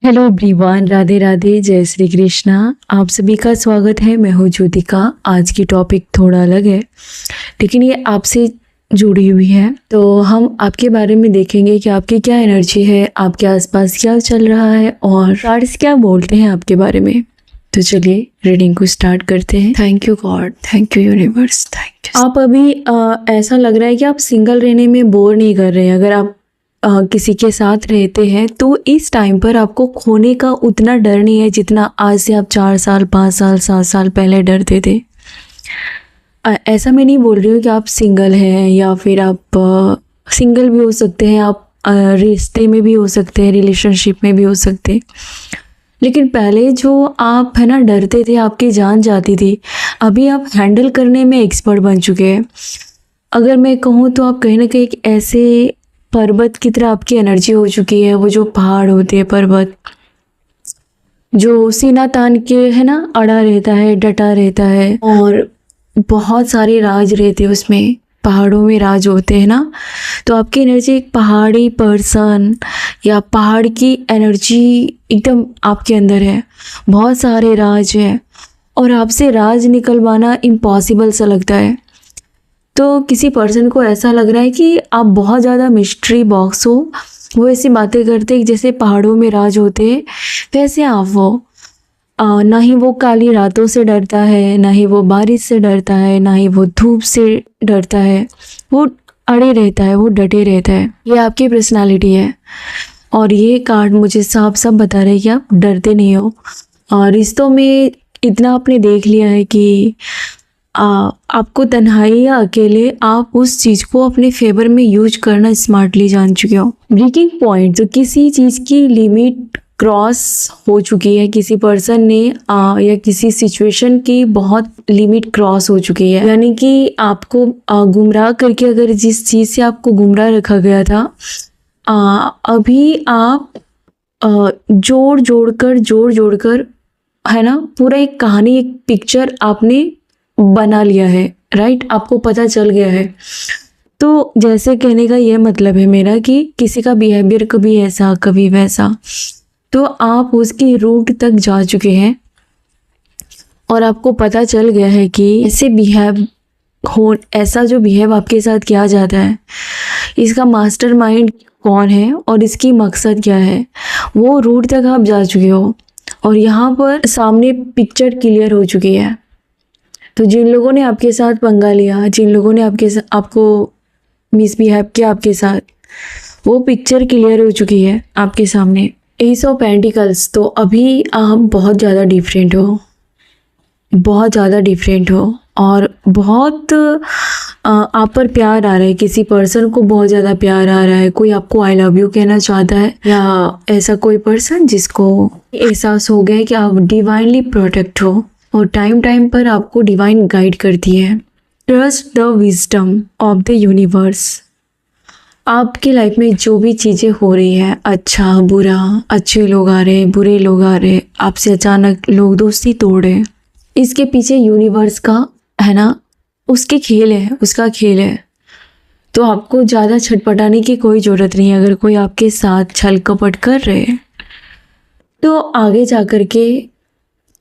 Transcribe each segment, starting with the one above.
Hello everyone, Radhe Radhe, जय श्री कृष्णा। आप सभी का स्वागत है। मैं हूँ ज्योतिका। आज की टॉपिक थोड़ा अलग है लेकिन ये आपसे जुड़ी हुई है। तो हम आपके बारे में देखेंगे कि आपकी क्या एनर्जी है, आपके आसपास क्या चल रहा है और कार्ड्स क्या बोलते हैं आपके बारे में। तो चलिए रीडिंग को स्टार्ट करते हैं। Thank you God, thank you universe, thank you. आप अभी ऐसा लग रहा है कि आप सिंगल रहने में बोर नहीं कर रहे हैं। अगर आप किसी के साथ रहते हैं तो इस टाइम पर आपको खोने का उतना डर नहीं है जितना आज से आप 4 साल 5 साल 7 साल पहले डरते थे। ऐसा मैं नहीं बोल रही हूँ कि आप सिंगल हैं या फिर आप सिंगल भी हो सकते हैं, आप रिश्ते में भी हो सकते हैं, रिलेशनशिप में भी हो सकते हैं। लेकिन पहले जो आप है ना डरते थे, आपकी जान जाती थी, अभी आप हैंडल करने में एक्सपर्ट बन चुके हैं। अगर मैं कहूँ तो आप कहीं ना कहीं एक ऐसे पर्वत की तरह आपकी एनर्जी हो चुकी है। वो जो पहाड़ होते हैं, पर्वत जो सीना तान के है ना अड़ा रहता है, डटा रहता है और बहुत सारे राज रहते हैं उसमें। पहाड़ों में राज होते हैं ना, तो आपकी एनर्जी एक पहाड़ी पर्सन या पहाड़ की एनर्जी एकदम आपके अंदर है। बहुत सारे राज हैं और आपसे राज निकलवाना इम्पॉसिबल सा लगता है। तो किसी पर्सन को ऐसा लग रहा है कि आप बहुत ज़्यादा मिस्ट्री बॉक्स हो। वो ऐसी बातें करते हैं जैसे पहाड़ों में राज होते हैं, वैसे आप हो। ना ही वो काली रातों से डरता है, ना ही वो बारिश से डरता है, ना ही वो धूप से डरता है। वो अड़े रहता है, वो डटे रहता है। ये आपकी पर्सनालिटी है और ये कार्ड मुझे साफ साफ बता रहे हैं कि आप डरते नहीं हो। और रिश्तों में इतना आपने देख लिया है कि आपको तन्हाई या अकेले आप उस चीज़ को अपने फेवर में यूज करना स्मार्टली जान चुके हो। ब्रेकिंग पॉइंट, जो किसी चीज़ की लिमिट क्रॉस हो चुकी है, किसी पर्सन ने या किसी सिचुएशन की बहुत लिमिट क्रॉस हो चुकी है। यानी कि आपको गुमराह करके, अगर जिस चीज़ से आपको गुमराह रखा गया था, अभी आप जोड़ जोड़कर है ना पूरा एक कहानी, एक पिक्चर आपने बना लिया है। राइट, आपको पता चल गया है। तो जैसे कहने का यह मतलब है मेरा कि किसी का बिहेवियर कभी ऐसा कभी वैसा, तो आप उसकी रूट तक जा चुके हैं और आपको पता चल गया है कि ऐसा जो बिहेव आपके साथ किया जाता है, इसका मास्टरमाइंड कौन है और इसकी मकसद क्या है। वो रूट तक आप जा चुके हो और यहाँ पर सामने पिक्चर क्लियर हो चुकी है। तो जिन लोगों ने आपके साथ पंगा लिया, जिन लोगों ने आपको मिसबिहेव किया आपके साथ, वो पिक्चर क्लियर हो चुकी है आपके सामने। एस ऑफ पेंटिकल्स, तो अभी आप बहुत ज़्यादा डिफरेंट हो, बहुत ज़्यादा डिफरेंट हो और बहुत आप पर प्यार आ रहा है। किसी पर्सन को बहुत ज़्यादा प्यार आ रहा है। कोई आपको आई लव यू कहना चाहता है या ऐसा कोई पर्सन जिसको एहसास हो गया है कि आप डिवाइनली प्रोटेक्ट हो और टाइम पर आपको डिवाइन गाइड करती है। Trust the wisdom of the universe. आपकी लाइफ में जो भी चीज़ें हो रही है, अच्छा बुरा, अच्छे लोग आ रहे हैं, बुरे लोग आ रहे हैं, आपसे अचानक लोग दोस्ती तोड़ रहे हैं, इसके पीछे यूनिवर्स का है ना, उसके खेल है, उसका खेल है। तो आपको ज़्यादा छटपटाने की कोई ज़रूरत नहीं है। अगर कोई आपके साथ छल कपट कर रहे हैं तो आगे जा कर के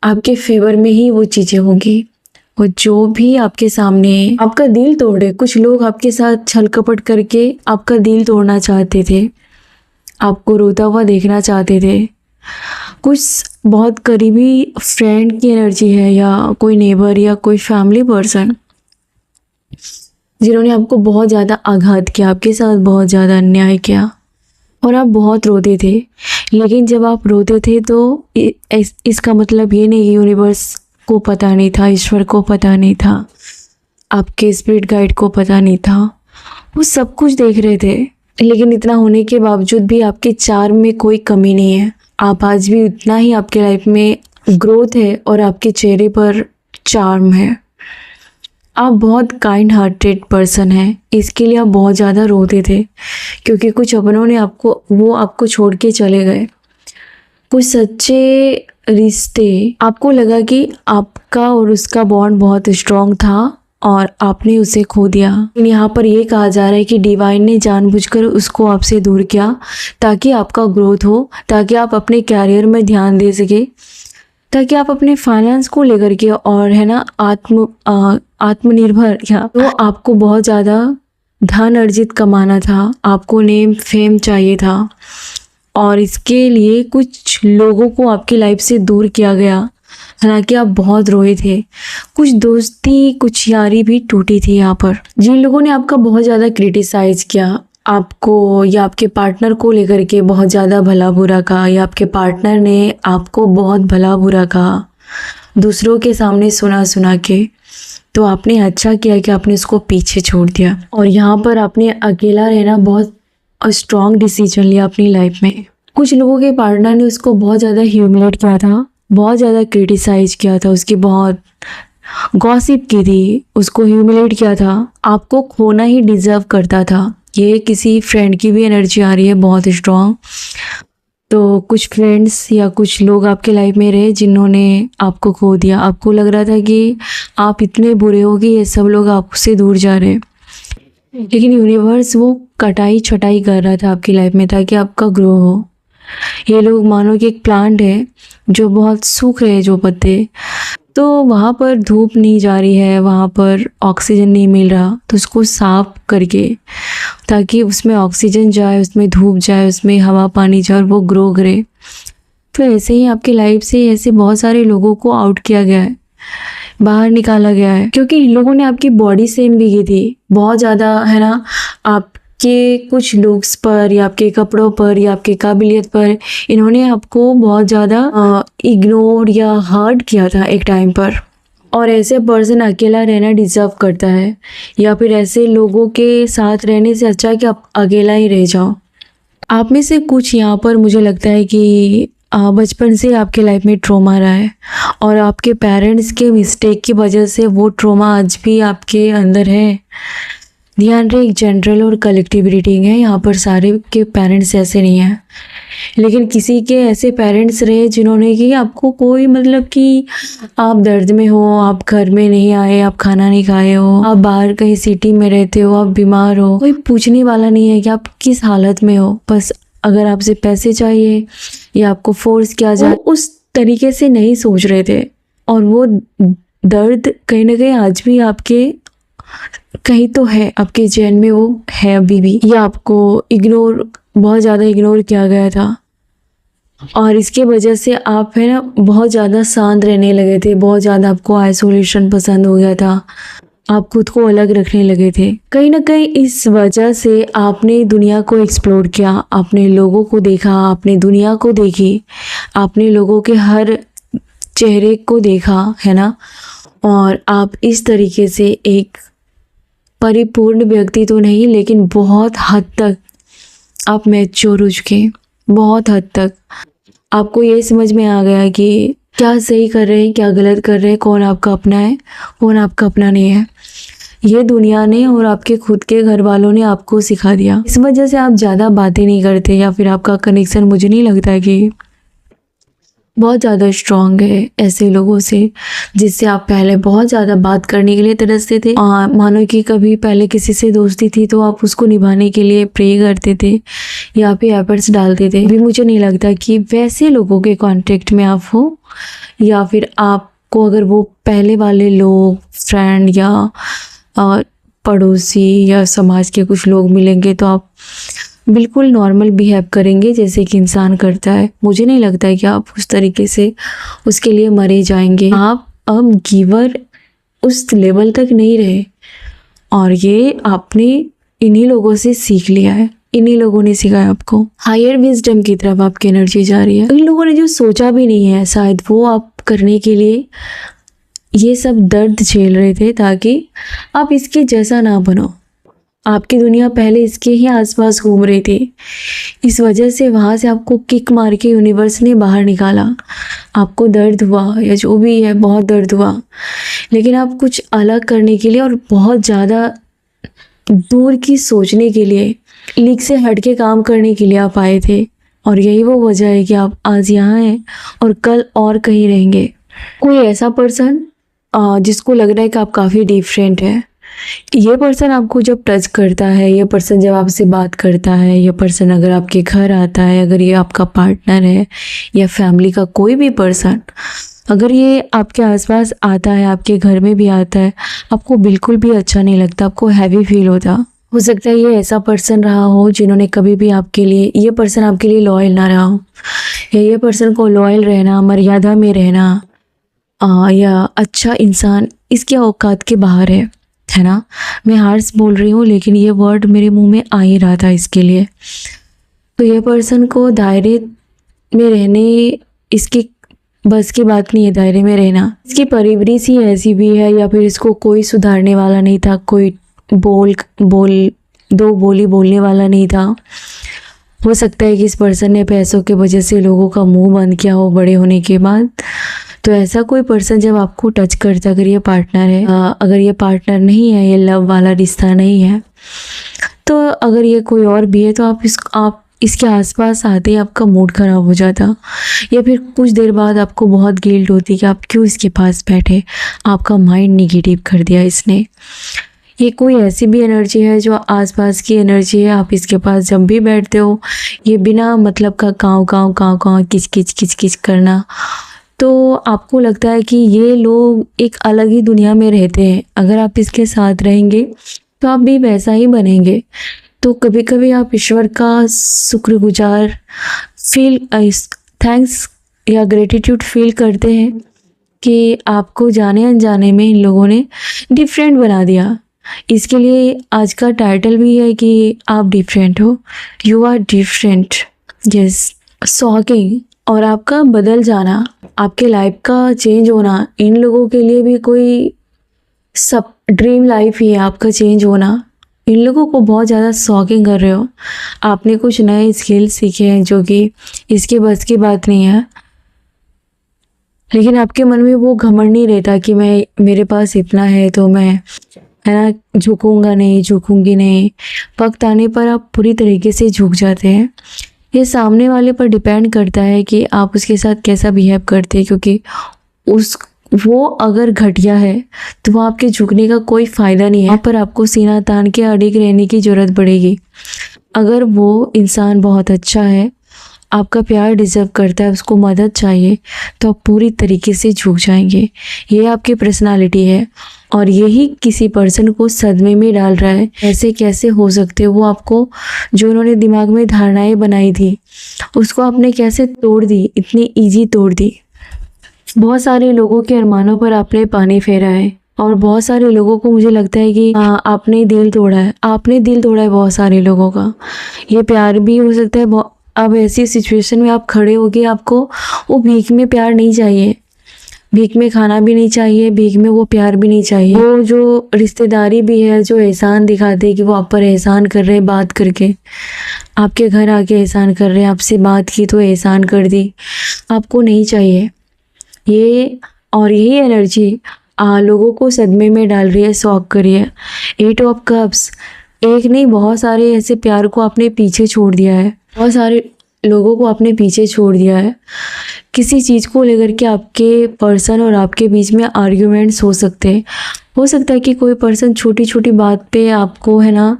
आपके फेवर में ही वो चीज़ें होंगी। वो जो भी आपके सामने आपका दिल तोड़े, कुछ लोग आपके साथ छल कपट करके आपका दिल तोड़ना चाहते थे, आपको रोता हुआ देखना चाहते थे। कुछ बहुत करीबी फ्रेंड की एनर्जी है या कोई नेबर या कोई फैमिली पर्सन जिन्होंने आपको बहुत ज़्यादा आघात किया, आपके साथ बहुत ज़्यादा अन्याय किया और आप बहुत रोते थे। लेकिन जब आप रोते थे तो इसका मतलब ये नहीं कि यूनिवर्स को पता नहीं था, ईश्वर को पता नहीं था, आपके स्पिरिट गाइड को पता नहीं था। वो सब कुछ देख रहे थे। लेकिन इतना होने के बावजूद भी आपके चार्म में कोई कमी नहीं है। आप आज भी उतना ही, आपके लाइफ में ग्रोथ है और आपके चेहरे पर चार्म है। आप बहुत काइंड हार्टेड पर्सन हैं। इसके लिए आप बहुत ज़्यादा रोते थे क्योंकि कुछ अपनों ने आपको छोड़ के चले गए। कुछ सच्चे रिश्ते, आपको लगा कि आपका और उसका बॉन्ड बहुत स्ट्रॉन्ग था और आपने उसे खो दिया। लेकिन यहाँ पर ये कहा जा रहा है कि डिवाइन ने जानबूझकर उसको आपसे दूर किया ताकि आपका ग्रोथ हो, ताकि आप अपने कैरियर में ध्यान दे सके, ताकि आप अपने फाइनेंस को लेकर के और है ना आत्मनिर्भर या तो आपको बहुत ज़्यादा धन अर्जित कमाना था, आपको नेम फेम चाहिए था और इसके लिए कुछ लोगों को आपकी लाइफ से दूर किया गया। हालांकि आप बहुत रोए थे, कुछ दोस्ती कुछ यारी भी टूटी थी यहाँ पर। जिन लोगों ने आपका बहुत ज़्यादा क्रिटिसाइज किया, आपको या आपके पार्टनर को लेकर के बहुत ज़्यादा भला बुरा कहा, या आपके पार्टनर ने आपको बहुत भला बुरा कहा दूसरों के सामने सुना के, तो आपने अच्छा किया कि आपने उसको पीछे छोड़ दिया और यहाँ पर आपने अकेला रहना बहुत स्ट्रॉन्ग डिसीजन लिया अपनी लाइफ में। कुछ लोगों के पार्टनर ने उसको बहुत ज़्यादा ह्यूमिलेट किया था, बहुत ज़्यादा क्रिटिसाइज किया था, उसकी बहुत गॉसिप की थी, उसको ह्यूमिलेट किया था, आपको खोना ही डिज़र्व करता था। ये किसी फ्रेंड की भी एनर्जी आ रही है बहुत स्ट्रॉन्ग। तो कुछ फ्रेंड्स या कुछ लोग आपके लाइफ में रहे जिन्होंने आपको खो दिया। आपको लग रहा था कि आप इतने बुरे हो कि ये सब लोग आपसे दूर जा रहे हैं, लेकिन यूनिवर्स वो कटाई छटाई कर रहा था आपकी लाइफ में ताकि आपका ग्रो हो। ये लोग मानो कि एक प्लांट है जो बहुत सूख रहे हैं जो पत्ते, तो वहाँ पर धूप नहीं जा रही है, वहाँ पर ऑक्सीजन नहीं मिल रहा, तो उसको साफ करके ताकि उसमें ऑक्सीजन जाए, उसमें धूप जाए, उसमें हवा पानी जाए और वो ग्रो करे। तो ऐसे ही आपकी लाइफ से ऐसे बहुत सारे लोगों को आउट किया गया है, बाहर निकाला गया है, क्योंकि इन लोगों ने आपकी बॉडी सेम भी की थी बहुत ज़्यादा, है ना। आपके कुछ लुक्स पर या आपके कपड़ों पर या आपके काबिलियत पर इन्होंने आपको बहुत ज़्यादा इग्नोर या हर्ट किया था एक टाइम पर। और ऐसे पर्सन अकेला रहना डिज़र्व करता है, या फिर ऐसे लोगों के साथ रहने से अच्छा है कि आप अकेला ही रह जाओ। आप में से कुछ यहाँ पर मुझे लगता है कि बचपन से आपके लाइफ में ट्रॉमा रहा है और आपके पेरेंट्स के मिस्टेक की वजह से वो ट्रॉमा आज भी आपके अंदर है। ध्यान रहे, एक जनरल और कलेक्टिव रीडिंग है, यहाँ पर सारे के पेरेंट्स ऐसे नहीं हैं, लेकिन किसी के ऐसे पेरेंट्स रहे जिन्होंने कि आपको कोई मतलब कि आप दर्द में हो, आप घर में नहीं आए, आप खाना नहीं खाए हो, आप बाहर कहीं सिटी में रहते हो, आप बीमार हो, कोई पूछने वाला नहीं है कि आप किस हालत में हो। बस अगर आपसे पैसे चाहिए या आपको फोर्स किया जाए, उस तरीके से नहीं सोच रहे थे। और वो दर्द कहीं ना कहीं आज भी आपके कहीं तो है, आपके जहन में वो है अभी भी, या आपको बहुत ज़्यादा इग्नोर किया गया था और इसके वजह से आप है ना बहुत ज़्यादा शांत रहने लगे थे, बहुत ज़्यादा आपको आइसोलेशन पसंद हो गया था, आप खुद को अलग रखने लगे थे। कहीं ना कहीं इस वजह से आपने दुनिया को एक्सप्लोर किया, आपने लोगों को देखा, आपने दुनिया को देखी, आपने लोगों के हर चेहरे को देखा, है ना। और आप इस तरीके से एक परिपूर्ण व्यक्ति तो नहीं, लेकिन बहुत हद तक आप मैच्योर हो चुके, बहुत हद तक आपको ये समझ में आ गया कि क्या सही कर रहे हैं, क्या गलत कर रहे हैं, कौन आपका अपना है, कौन आपका अपना नहीं है। ये दुनिया ने और आपके खुद के घर वालों ने आपको सिखा दिया। इस वजह से आप ज़्यादा बातें नहीं करते, या फिर आपका कनेक्शन मुझे नहीं लगता है कि बहुत ज़्यादा स्ट्रॉन्ग है ऐसे लोगों से जिससे आप पहले बहुत ज़्यादा बात करने के लिए तरसते थे। मानो कि कभी पहले किसी से दोस्ती थी तो आप उसको निभाने के लिए प्रे करते थे या फिर एफर्ट्स डालते थे। अभी मुझे नहीं लगता कि वैसे लोगों के कांटेक्ट में आप हो, या फिर आपको अगर वो पहले वाले लोग फ्रेंड या पड़ोसी या समाज के कुछ लोग मिलेंगे तो आप बिल्कुल नॉर्मल बिहेव करेंगे जैसे कि इंसान करता है। मुझे नहीं लगता है कि आप उस तरीके से उसके लिए मरे जाएंगे। आप अब गिवर उस लेवल तक नहीं रहे, और ये आपने इन्हीं लोगों से सीख लिया है, इन्हीं लोगों ने सिखाया आपको। हायर विजडम की तरफ आपकी एनर्जी जा रही है। इन लोगों ने जो सोचा भी नहीं है शायद वो आप करने के लिए ये सब दर्द झेल रहे थे ताकि आप इसके जैसा ना बनो। आपकी दुनिया पहले इसके ही आसपास घूम रही थी, इस वजह से वहाँ से आपको किक मार के यूनिवर्स ने बाहर निकाला। आपको दर्द हुआ या जो भी है, बहुत दर्द हुआ, लेकिन आप कुछ अलग करने के लिए और बहुत ज़्यादा दूर की सोचने के लिए, लीक से हट के काम करने के लिए आप आए थे। और यही वो वजह है कि आप आज यहाँ हैं और कल और कहीं रहेंगे। कोई ऐसा पर्सन जिसको लग रहा है कि आप काफ़ी डिफरेंट है। ये पर्सन आपको जब टच करता है, ये पर्सन जब आपसे बात करता है, ये पर्सन अगर आपके घर आता है, अगर ये आपका पार्टनर है या फैमिली का कोई भी पर्सन, अगर ये आपके आसपास आता है, आपके घर में भी आता है, आपको बिल्कुल भी अच्छा नहीं लगता, आपको हैवी फील होता। हो सकता है ये ऐसा पर्सन रहा हो जिन्होंने कभी भी आपके लिए, ये पर्सन आपके लिए लॉयल ना रहा हो, या ये पर्सन को लॉयल रहना, मर्यादा में रहना या अच्छा इंसान इसके औकात के बाहर है ना। मैं हार्श बोल रही हूँ लेकिन ये वर्ड मेरे मुंह में आ ही रहा था इसके लिए। तो ये पर्सन को दायरे में रहने, इसके बस की बात नहीं है दायरे में रहना। इसकी परवरिश ही ऐसी भी है, या फिर इसको कोई सुधारने वाला नहीं था, कोई दो बोली बोलने वाला नहीं था। हो सकता है कि इस पर्सन ने पैसों की वजह से लोगों का मुंह बंद किया हो बड़े होने के बाद। तो ऐसा कोई पर्सन जब आपको टच करता, अगर ये पार्टनर है, अगर ये पार्टनर नहीं है, ये लव वाला रिश्ता नहीं है, तो अगर ये कोई और भी है, तो आप इसके आसपास आते ही आपका मूड ख़राब हो जाता, या फिर कुछ देर बाद आपको बहुत गिल्ट होती कि आप क्यों इसके पास बैठे, आपका माइंड निगेटिव कर दिया इसने। ये कोई ऐसी भी एनर्जी है जो आसपास की एनर्जी है। आप इसके पास जब भी बैठते हो, ये बिना मतलब का काँव किच किच करना, तो आपको लगता है कि ये लोग एक अलग ही दुनिया में रहते हैं। अगर आप इसके साथ रहेंगे तो आप भी वैसा ही बनेंगे। तो कभी कभी आप ईश्वर का शुक्रगुजार थैंक्स या ग्रेटिट्यूड फील करते हैं कि आपको जाने अनजाने में इन लोगों ने डिफरेंट बना दिया। इसके लिए आज का टाइटल भी है कि आप डिफरेंट हो, you are different. Yes, shocking. और आपका बदल जाना, आपके लाइफ का चेंज होना, इन लोगों के लिए भी कोई सब ड्रीम लाइफ ही है आपका चेंज होना। इन लोगों को बहुत ज़्यादा शॉकिंग कर रहे हो। आपने कुछ नए स्किल सीखे हैं जो कि इसके बस की बात नहीं है, लेकिन आपके मन में वो घमंड नहीं रहता कि मेरे पास इतना है तो मैं, है ना, झुकूंगी नहीं। वक्त आने पर आप पूरी तरीके से झुक जाते हैं। ये सामने वाले पर डिपेंड करता है कि आप उसके साथ कैसा बिहेव करते हैं, क्योंकि वो अगर घटिया है तो वो आपके झुकने का कोई फ़ायदा नहीं है। वहाँ पर आपको सीना तान के अडिग रहने की ज़रूरत पड़ेगी। अगर वो इंसान बहुत अच्छा है, आपका प्यार डिज़र्व करता है, उसको मदद चाहिए, तो आप पूरी तरीके से झुक जाएंगे। ये आपकी पर्सनालिटी है और यही किसी पर्सन को सदमे में डाल रहा है। ऐसे कैसे हो सकते हो? वो आपको जो उन्होंने दिमाग में धारणाएं बनाई थी उसको आपने कैसे तोड़ दी, इतनी ईजी तोड़ दी। बहुत सारे लोगों के अरमानों पर आपने पानी फेरा है और बहुत सारे लोगों को मुझे लगता है कि आपने दिल तोड़ा है। बहुत सारे लोगों का। ये प्यार भी हो सकता है। अब ऐसी सिचुएशन में आप खड़े होगे, आपको वो भीख में प्यार नहीं चाहिए, भीख में खाना भी नहीं चाहिए, भीख में वो प्यार भी नहीं चाहिए। वो जो रिश्तेदारी भी है जो एहसान दिखाते हैं कि वो आप पर एहसान कर रहे हैं, बात करके आपके घर आके एहसान कर रहे हैं, आपसे बात की तो एहसान कर दी, आपको नहीं चाहिए ये। और यही एनर्जी लोगों को सदमे में डाल रही है, शॉक कर रही है। 8 ऑफ कप्स, एक नहीं बहुत सारे ऐसे प्यार को आपने पीछे छोड़ दिया है, बहुत सारे लोगों को आपने पीछे छोड़ दिया है। किसी चीज़ को लेकर के आपके पर्सन और आपके बीच में आर्ग्यूमेंट्स हो सकते हैं। हो सकता है कि कोई पर्सन छोटी छोटी बात पे आपको, है ना,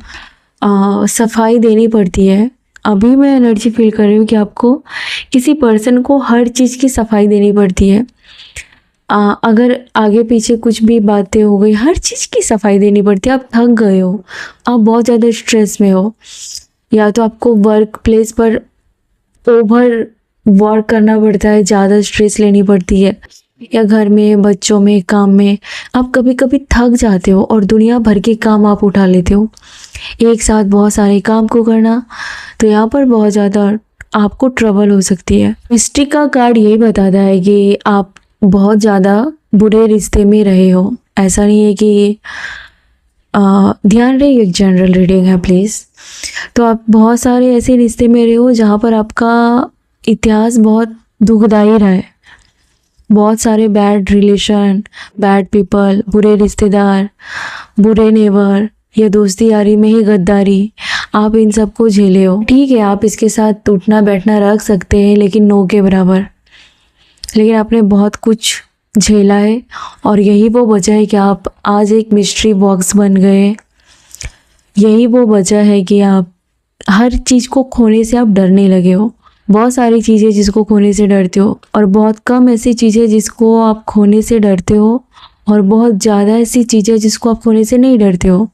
सफाई देनी पड़ती है। अभी मैं एनर्जी फील कर रही हूँ कि आपको किसी पर्सन को हर चीज़ की सफाई देनी पड़ती है। अगर आगे पीछे कुछ भी बातें हो गई, हर चीज़ की सफाई देनी पड़ती है। आप थक गए हो, आप बहुत ज़्यादा स्ट्रेस में हो, या तो आपको वर्क प्लेस पर ओवर वर्क करना पड़ता है, ज़्यादा स्ट्रेस लेनी पड़ती है, या घर में, बच्चों में, काम में आप कभी कभी थक जाते हो और दुनिया भर के काम आप उठा लेते हो एक साथ, बहुत सारे काम को करना। तो यहाँ पर बहुत ज़्यादा आपको ट्रबल हो सकती है। मिस्टिक का कार्ड यही बताता है कि आप बहुत ज़्यादा बुरे रिश्ते में रहे हो। ऐसा नहीं है कि ध्यान रहे, एक जनरल रीडिंग है प्लीज़। तो आप बहुत सारे ऐसे रिश्ते में रहे हो जहाँ पर आपका इतिहास बहुत दुखदाई रहा है। बहुत सारे बैड रिलेशन, बैड पीपल, बुरे रिश्तेदार, बुरे नेबर, या दोस्ती यारी में ही गद्दारी, आप इन सब को झेले हो। ठीक है, आप इसके साथ उठना बैठना रख सकते हैं, लेकिन नो के बराबर। लेकिन आपने बहुत कुछ झेला है और यही वो वजह है कि आप आज एक मिस्ट्री बॉक्स बन गए। यही वो वजह है कि आप हर चीज़ को खोने से आप डरने लगे हो। बहुत सारी चीज़ें जिसको खोने से डरते हो और बहुत कम ऐसी चीज़ें जिसको आप खोने से डरते हो और बहुत ज़्यादा ऐसी चीज़ें जिसको आप खोने से नहीं डरते हो।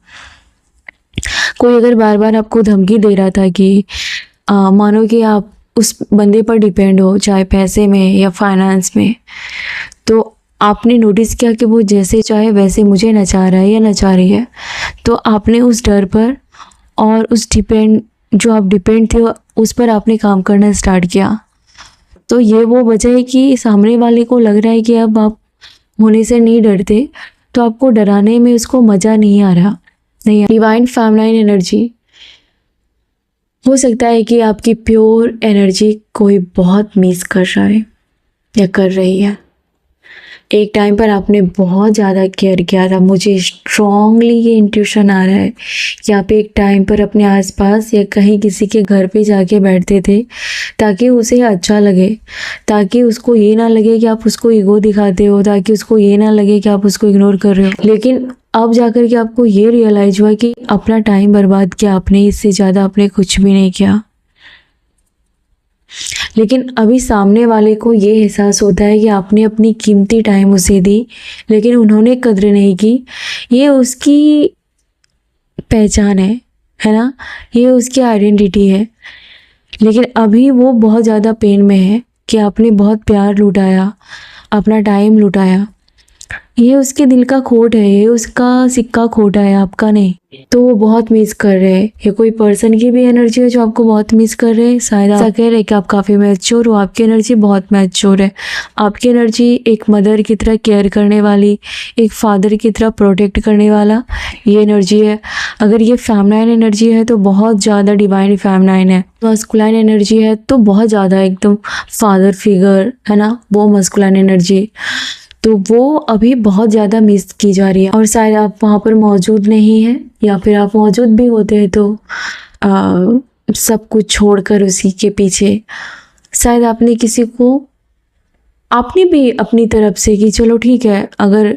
कोई अगर बार बार आपको धमकी दे रहा था कि मानो कि आप उस बंदे पर डिपेंड हो, चाहे पैसे में या फाइनेंस में, तो आपने नोटिस किया कि वो जैसे चाहे वैसे मुझे नचा रहा है या नचा रही है, तो आपने उस डर पर और उस जो आप डिपेंड थे उस पर आपने काम करना स्टार्ट किया। तो ये वो वजह है कि सामने वाले को लग रहा है कि अब आप होने से नहीं डरते, तो आपको डराने में उसको मज़ा नहीं आ रहा। नहीं, डिवाइन फेमिनाइन एनर्जी हो सकता है कि आपकी प्योर एनर्जी कोई बहुत मिस कर रहा है या कर रही है। एक टाइम पर आपने बहुत ज़्यादा केयर किया था। मुझे स्ट्रॉन्गली ये इंट्यूशन आ रहा है कि आप एक टाइम पर अपने आसपास या कहीं किसी के घर पे जाके बैठते थे ताकि उसे अच्छा लगे, ताकि उसको ये ना लगे कि आप उसको ईगो दिखाते हो, ताकि उसको ये ना लगे कि आप उसको इग्नोर कर रहे हो। लेकिन अब जाकर के आपको ये रियलाइज हुआ कि अपना टाइम बर्बाद किया आपने, इससे ज़्यादा आपने कुछ भी नहीं किया। लेकिन अभी सामने वाले को ये एहसास होता है कि आपने अपनी कीमती टाइम उसे दी, लेकिन उन्होंने कद्र नहीं की। ये उसकी पहचान है ना, ये उसकी आइडेंटिटी है। लेकिन अभी वो बहुत ज़्यादा पेन में है कि आपने बहुत प्यार लुटाया, अपना टाइम लुटाया। ये उसके दिल का खोट है, ये उसका सिक्का खोटा है, आपका नहीं। तो वो बहुत मिस कर रहे हैं। ये कोई पर्सन की भी एनर्जी है जो आपको बहुत मिस कर रहे हैं। शायद ऐसा कह रहे हैं कि आप काफ़ी मैच्योर हो, आपकी एनर्जी बहुत मैच्योर है। आपकी एनर्जी एक मदर की तरह केयर करने वाली, एक फादर की तरह प्रोटेक्ट करने वाला ये एनर्जी है। अगर ये फेमिनाइन एनर्जी है तो बहुत ज़्यादा डिवाइन फेमिनाइन है। मस्कुलाइन एनर्जी है तो बहुत ज़्यादा एकदम फादर फिगर है ना, वो मस्कुलाइन एनर्जी। तो वो अभी बहुत ज़्यादा मिस की जा रही है और शायद आप वहाँ पर मौजूद नहीं हैं, या फिर आप मौजूद भी होते हैं तो सब कुछ छोड़कर उसी के पीछे। शायद आपने किसी को, आपने भी अपनी तरफ से कि चलो ठीक है, अगर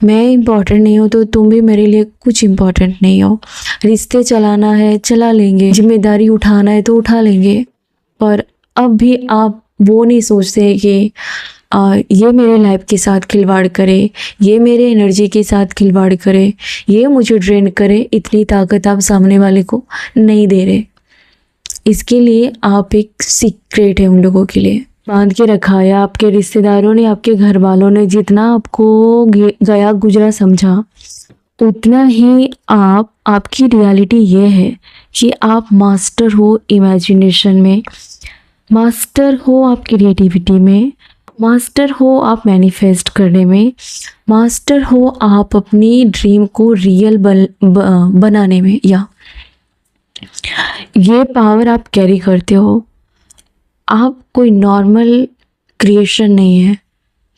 मैं इम्पॉर्टेंट नहीं हूँ तो तुम भी मेरे लिए कुछ इम्पॉर्टेंट नहीं हो। रिश्ते चलाना है चला लेंगे, जिम्मेदारी उठाना है तो उठा लेंगे। और अब भी आप वो नहीं सोचते कि ये मेरे लाइफ के साथ खिलवाड़ करे, ये मेरे एनर्जी के साथ खिलवाड़ करे, ये मुझे ड्रेन करे। इतनी ताकत आप सामने वाले को नहीं दे रहे। इसके लिए आप एक सीक्रेट है उन लोगों के लिए बांध के रखा है। आपके रिश्तेदारों ने, आपके घर वालों ने जितना आपको गया गुजरा समझा, उतना ही आपकी रियलिटी ये है कि आप मास्टर हो इमेजिनेशन में, मास्टर हो आप क्रिएटिविटी में, मास्टर हो आप मैनिफेस्ट करने में, मास्टर हो आप अपनी ड्रीम को रियल बनाने में। या ये पावर आप कैरी करते हो। आप कोई नॉर्मल क्रिएशन नहीं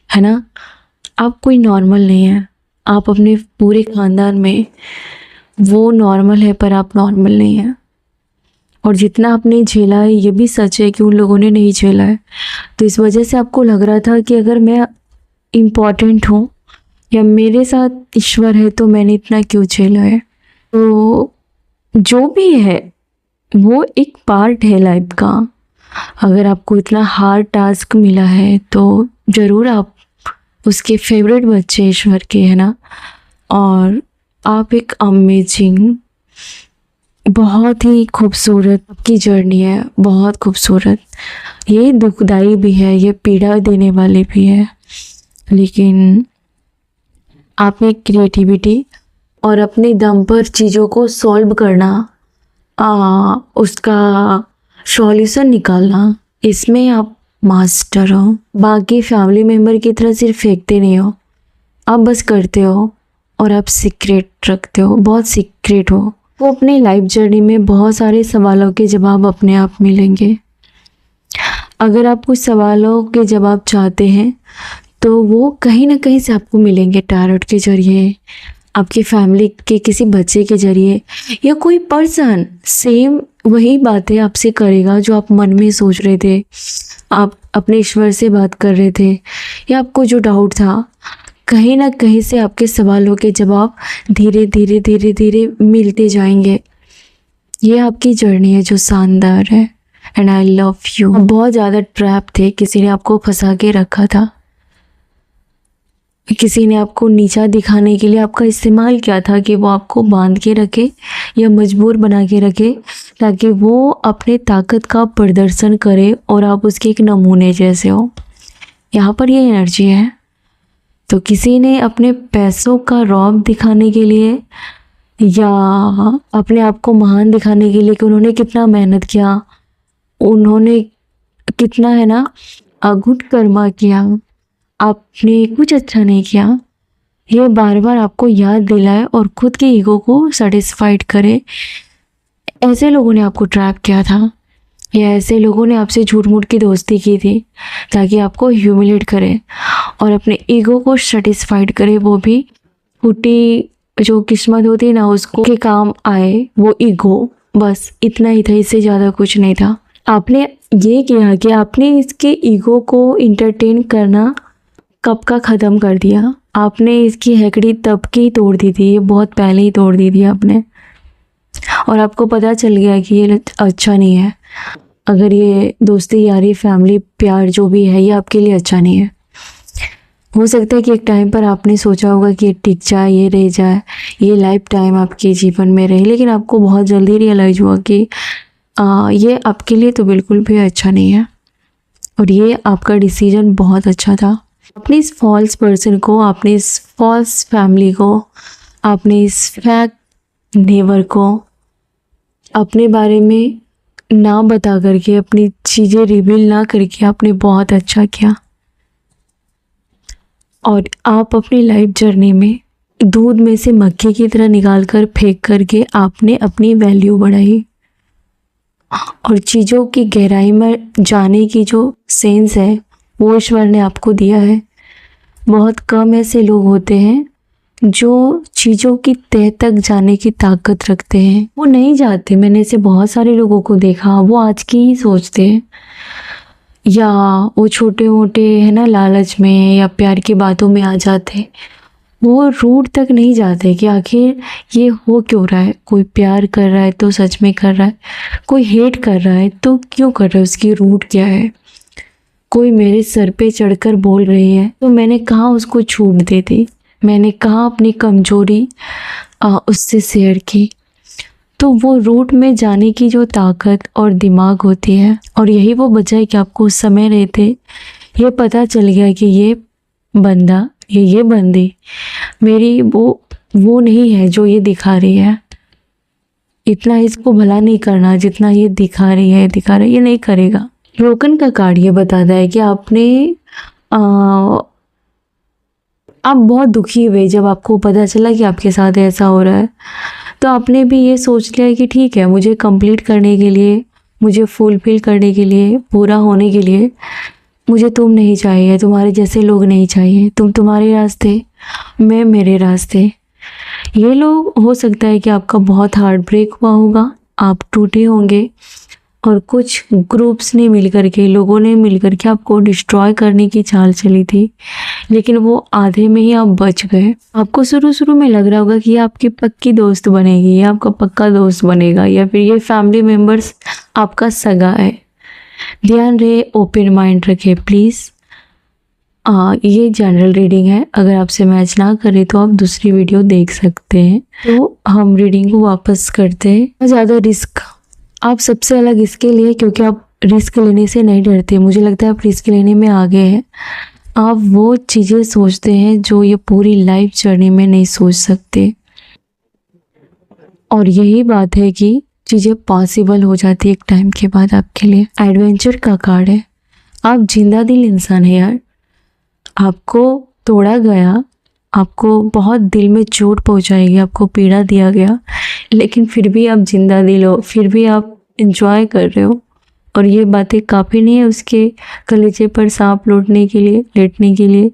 है ना, आप कोई नॉर्मल नहीं है। आप अपने पूरे ख़ानदान में वो नॉर्मल है पर आप नॉर्मल नहीं है। और जितना आपने झेला है ये भी सच है कि उन लोगों ने नहीं झेला है। तो इस वजह से आपको लग रहा था कि अगर मैं इम्पॉर्टेंट हूँ या मेरे साथ ईश्वर है तो मैंने इतना क्यों झेला है। तो जो भी है वो एक पार्ट है लाइफ का। अगर आपको इतना हार्ड टास्क मिला है तो ज़रूर आप उसके फेवरेट बच्चे ईश्वर के, है ना। और आप एक अमेजिंग, बहुत ही खूबसूरत आपकी जर्नी है, बहुत खूबसूरत। ये दुखदाई भी है, ये पीड़ा देने वाली भी है, लेकिन आप में क्रिएटिविटी और अपने दम पर चीज़ों को सॉल्व करना, उसका सॉल्यूशन निकालना, इसमें आप मास्टर हो। बाकी फैमिली मेम्बर की तरह सिर्फ फेंकते नहीं हो, आप बस करते हो और आप सीक्रेट रखते हो, बहुत सीक्रेट हो। वो अपने लाइफ जर्नी में बहुत सारे सवालों के जवाब अपने आप मिलेंगे। अगर आप कुछ सवालों के जवाब चाहते हैं तो वो कहीं ना कहीं से आपको मिलेंगे, टैरोट के जरिए, आपकी फैमिली के किसी बच्चे के जरिए, या कोई पर्सन सेम वही बातें आपसे करेगा जो आप मन में सोच रहे थे, आप अपने ईश्वर से बात कर रहे थे, या आपको जो डाउट था, कहीं ना कहीं से आपके सवालों के जवाब धीरे धीरे धीरे धीरे मिलते जाएंगे। ये आपकी जर्नी है जो शानदार है। And I love you. बहुत ज़्यादा ट्रैप थे, किसी ने आपको फंसा के रखा था, किसी ने आपको नीचा दिखाने के लिए आपका इस्तेमाल किया था कि वो आपको बांध के रखे या मजबूर बना के रखे, ताकि वो अपने ताकत का प्रदर्शन करे और आप उसके एक नमूने जैसे हो। यहाँ पर ये एनर्जी है। तो किसी ने अपने पैसों का रौब दिखाने के लिए या अपने आप को महान दिखाने के लिए कि उन्होंने कितना मेहनत किया, उन्होंने कितना है ना गुड कर्मा किया, आपने कुछ अच्छा नहीं किया, ये बार बार आपको याद दिलाए और खुद के ईगो को सेटिस्फाइड करे। ऐसे लोगों ने आपको ट्रैप किया था, या ऐसे लोगों ने आपसे झूठ मूठ की दोस्ती की थी ताकि आपको ह्यूमिलेट करे और अपने ईगो को सेटिस्फाइड करे। वो भी फूटी जो किस्मत होती है ना, उसको के काम आए वो ईगो, बस इतना ही था, इससे ज़्यादा कुछ नहीं था। आपने ये किया कि आपने इसके ईगो को इंटरटेन करना कब का ख़त्म कर दिया। आपने इसकी हैकड़ी तब की तोड़ दी थी, ये बहुत पहले ही तोड़ दी थी आपने, और आपको पता चल गया कि ये अच्छा नहीं है। अगर ये दोस्ती यारी फैमिली प्यार जो भी है ये आपके लिए अच्छा नहीं है। हो सकता है कि एक टाइम पर आपने सोचा होगा कि ये टिक जाए, ये रह जाए, ये लाइफ टाइम आपके जीवन में रहे, लेकिन आपको बहुत जल्दी रियलाइज़ हुआ कि ये आपके लिए तो बिल्कुल भी अच्छा नहीं है। और ये आपका डिसीजन बहुत अच्छा था। आपने इस फॉल्स पर्सन को, आपने इस फॉल्स फैमिली को, आपने इस फैक नेबर को अपने बारे में ना बता करके, अपनी चीज़ें रिवील ना करके आपने बहुत अच्छा किया। और आप अपनी लाइफ जर्नी में दूध में से मक्खी की तरह निकाल कर फेंक करके आपने अपनी वैल्यू बढ़ाई, और चीज़ों की गहराई में जाने की जो सेंस है वो ईश्वर ने आपको दिया है। बहुत कम ऐसे लोग होते हैं जो चीज़ों की तह तक जाने की ताकत रखते हैं। वो नहीं जाते, मैंने ऐसे बहुत सारे लोगों को देखा, वो आज की ही सोचते हैं, या वो छोटे मोटे है ना लालच में या प्यार की बातों में आ जाते, वो रूट तक नहीं जाते कि आखिर ये हो क्यों रहा है। कोई प्यार कर रहा है तो सच में कर रहा है, कोई हेट कर रहा है तो क्यों कर रहा है, उसकी रूट क्या है। कोई मेरे सर पे चढ़कर बोल रही है तो मैंने कहाँ उसको छूट दे दी, मैंने कहाँ अपनी कमजोरी उससे शेयर की। तो वो रूट में जाने की जो ताकत और दिमाग होती है, और यही वो वजह है कि आपको उस समय रहते ये पता चल गया कि ये बंदा, ये बंदी मेरी वो नहीं है जो ये दिखा रही है। इतना इसको भला नहीं करना जितना ये दिखा रही है, ये नहीं करेगा। रोकन का कार्ड ये बताता है कि आप बहुत दुखी हुए जब आपको पता चला कि आपके साथ ऐसा हो रहा है। तो आपने भी ये सोच लिया कि ठीक है, मुझे कंप्लीट करने के लिए, मुझे फुलफिल करने के लिए, पूरा होने के लिए मुझे तुम नहीं चाहिए, तुम्हारे जैसे लोग नहीं चाहिए। तुम तुम्हारे रास्ते, मैं मेरे रास्ते। ये लोग, हो सकता है कि आपका बहुत हार्ट ब्रेक हुआ होगा, आप टूटे होंगे, और कुछ ग्रुप्स ने मिलकर के, लोगों ने मिलकर के आपको डिस्ट्रॉय करने की चाल चली थी, लेकिन वो आधे में ही आप बच गए। आपको शुरू में लग रहा होगा कि ये आपकी पक्की दोस्त बनेगी, ये आपका पक्का दोस्त बनेगा, या फिर ये फैमिली मेम्बर्स आपका सगा है। ध्यान रहे, ओपन माइंड रखे प्लीज़। ये जनरल रीडिंग है, अगर आपसे मैच ना करे तो आप दूसरी वीडियो देख सकते हैं। तो हम रीडिंग को वापस करते हैं। ज़्यादा रिस्क आप सबसे अलग इसके लिए, क्योंकि आप रिस्क लेने से नहीं डरते। मुझे लगता है आप रिस्क लेने में आगे हैं। आप वो चीज़ें सोचते हैं जो ये पूरी लाइफ जर्नी में नहीं सोच सकते, और यही बात है कि चीज़ें पॉसिबल हो जाती है एक टाइम के बाद आपके लिए। एडवेंचर का कार्ड है। आप जिंदा दिल इंसान है यार। आपको तोड़ा गया, आपको बहुत दिल में चोट पहुंचाई गई, आपको पीड़ा दिया गया, लेकिन फिर भी आप जिंदा दिल हो, फिर भी आप एंजॉय कर रहे हो। और ये बातें काफ़ी नहीं है उसके कलेजे पर सांप लेटने के लिए।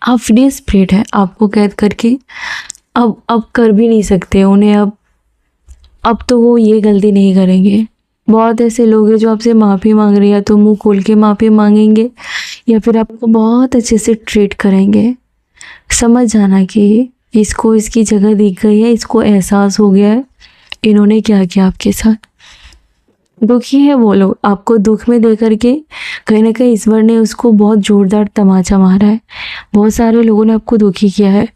आप फ्री स्पिरिट है, आपको कैद करके अब कर भी नहीं सकते उन्हें। अब तो वो ये गलती नहीं करेंगे। बहुत ऐसे लोग हैं जो आपसे माफ़ी मांग रहे हैं, या तो मुंह खोल के माफ़ी मांगेंगे, या फिर आपको बहुत अच्छे से ट्रीट करेंगे। समझ जाना कि इसको इसकी जगह दिख गई है, इसको एहसास हो गया है इन्होंने क्या किया आपके साथ। दुखी है वो लोग, आपको दुख में दे करके कहीं ना कहीं ईश्वर ने उसको बहुत जोरदार तमाचा मारा है। बहुत सारे लोगों ने आपको दुखी किया है,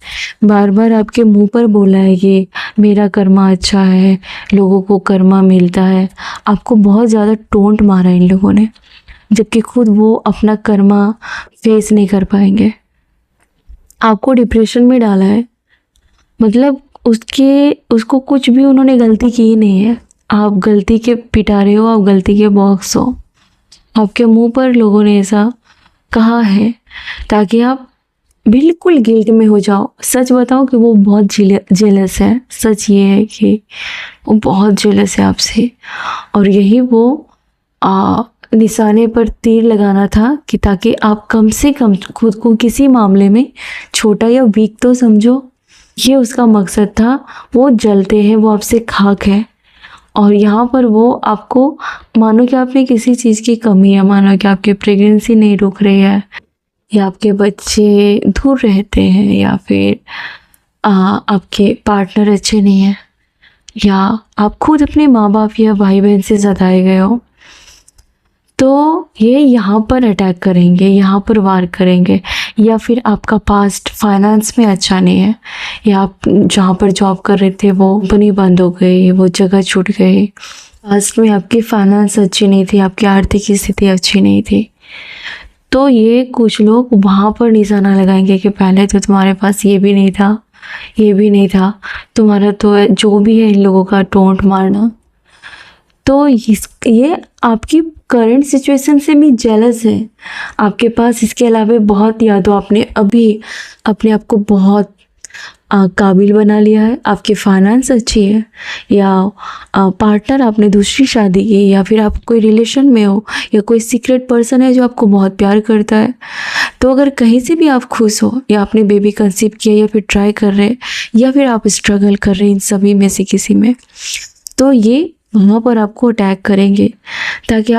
बार बार आपके मुंह पर बोला है कि मेरा कर्मा अच्छा है, लोगों को कर्मा मिलता है। आपको बहुत ज़्यादा टोंट मारा इन लोगों ने, जबकि खुद वो अपना कर्मा फेस नहीं कर पाएंगे। आपको डिप्रेशन में डाला है, मतलब उसको कुछ भी उन्होंने गलती की ही नहीं है। आप गलती के पिटा रहे हो, आप गलती के बॉक्स हो। आपके मुंह पर लोगों ने ऐसा कहा है ताकि आप बिल्कुल गिल्ट में हो जाओ। सच बताओ कि वो बहुत जेलस है। सच ये है कि वो बहुत जेलस है आपसे, और यही वो निशाने पर तीर लगाना था कि ताकि आप कम से कम खुद को किसी मामले में छोटा या वीक तो समझो। ये उसका मकसद था। वो जलते हैं, वो आपसे खाक है, और यहाँ पर वो आपको मानो कि आप में किसी चीज़ की कमी है, मानो कि आपकी प्रेगनेंसी नहीं रुक रही है, या आपके बच्चे दूर रहते हैं, या फिर आपके पार्टनर अच्छे नहीं हैं, या आप खुद अपने माँ बाप या भाई बहन से सताए गए हो, तो ये यहाँ पर अटैक करेंगे, यहाँ पर वार करेंगे। या फिर आपका पास्ट फाइनेंस में अच्छा नहीं है, या आप जहाँ पर जॉब कर रहे थे वो कंपनी बंद हो गई, वो जगह छूट गई। पास्ट में आपकी फाइनेंस अच्छी नहीं थी, आपकी आर्थिक स्थिति अच्छी नहीं थी, तो ये कुछ लोग वहाँ पर निशाना लगाएंगे कि पहले तो तुम्हारे पास ये भी नहीं था, ये भी नहीं था, तुम्हारा तो जो भी है इन लोगों का टोंट मारना। तो ये आपकी करंट सिचुएशन से भी जेलस है। आपके पास इसके अलावा बहुत, या तो आपने अभी अपने आप को बहुत काबिल बना लिया है, आपकी फाइनेंस अच्छी है, या पार्टनर आपने दूसरी शादी की, या फिर आप कोई रिलेशन में हो, या कोई सीक्रेट पर्सन है जो आपको बहुत प्यार करता है। तो अगर कहीं से भी आप खुश हो, या आपने बेबी कंसीव किया, या फिर ट्राई कर रहे हैं, या फिर आप स्ट्रगल कर रहे हैं इन सभी में से किसी में, तो ये वहाँ पर आपको अटैक करेंगे ताकि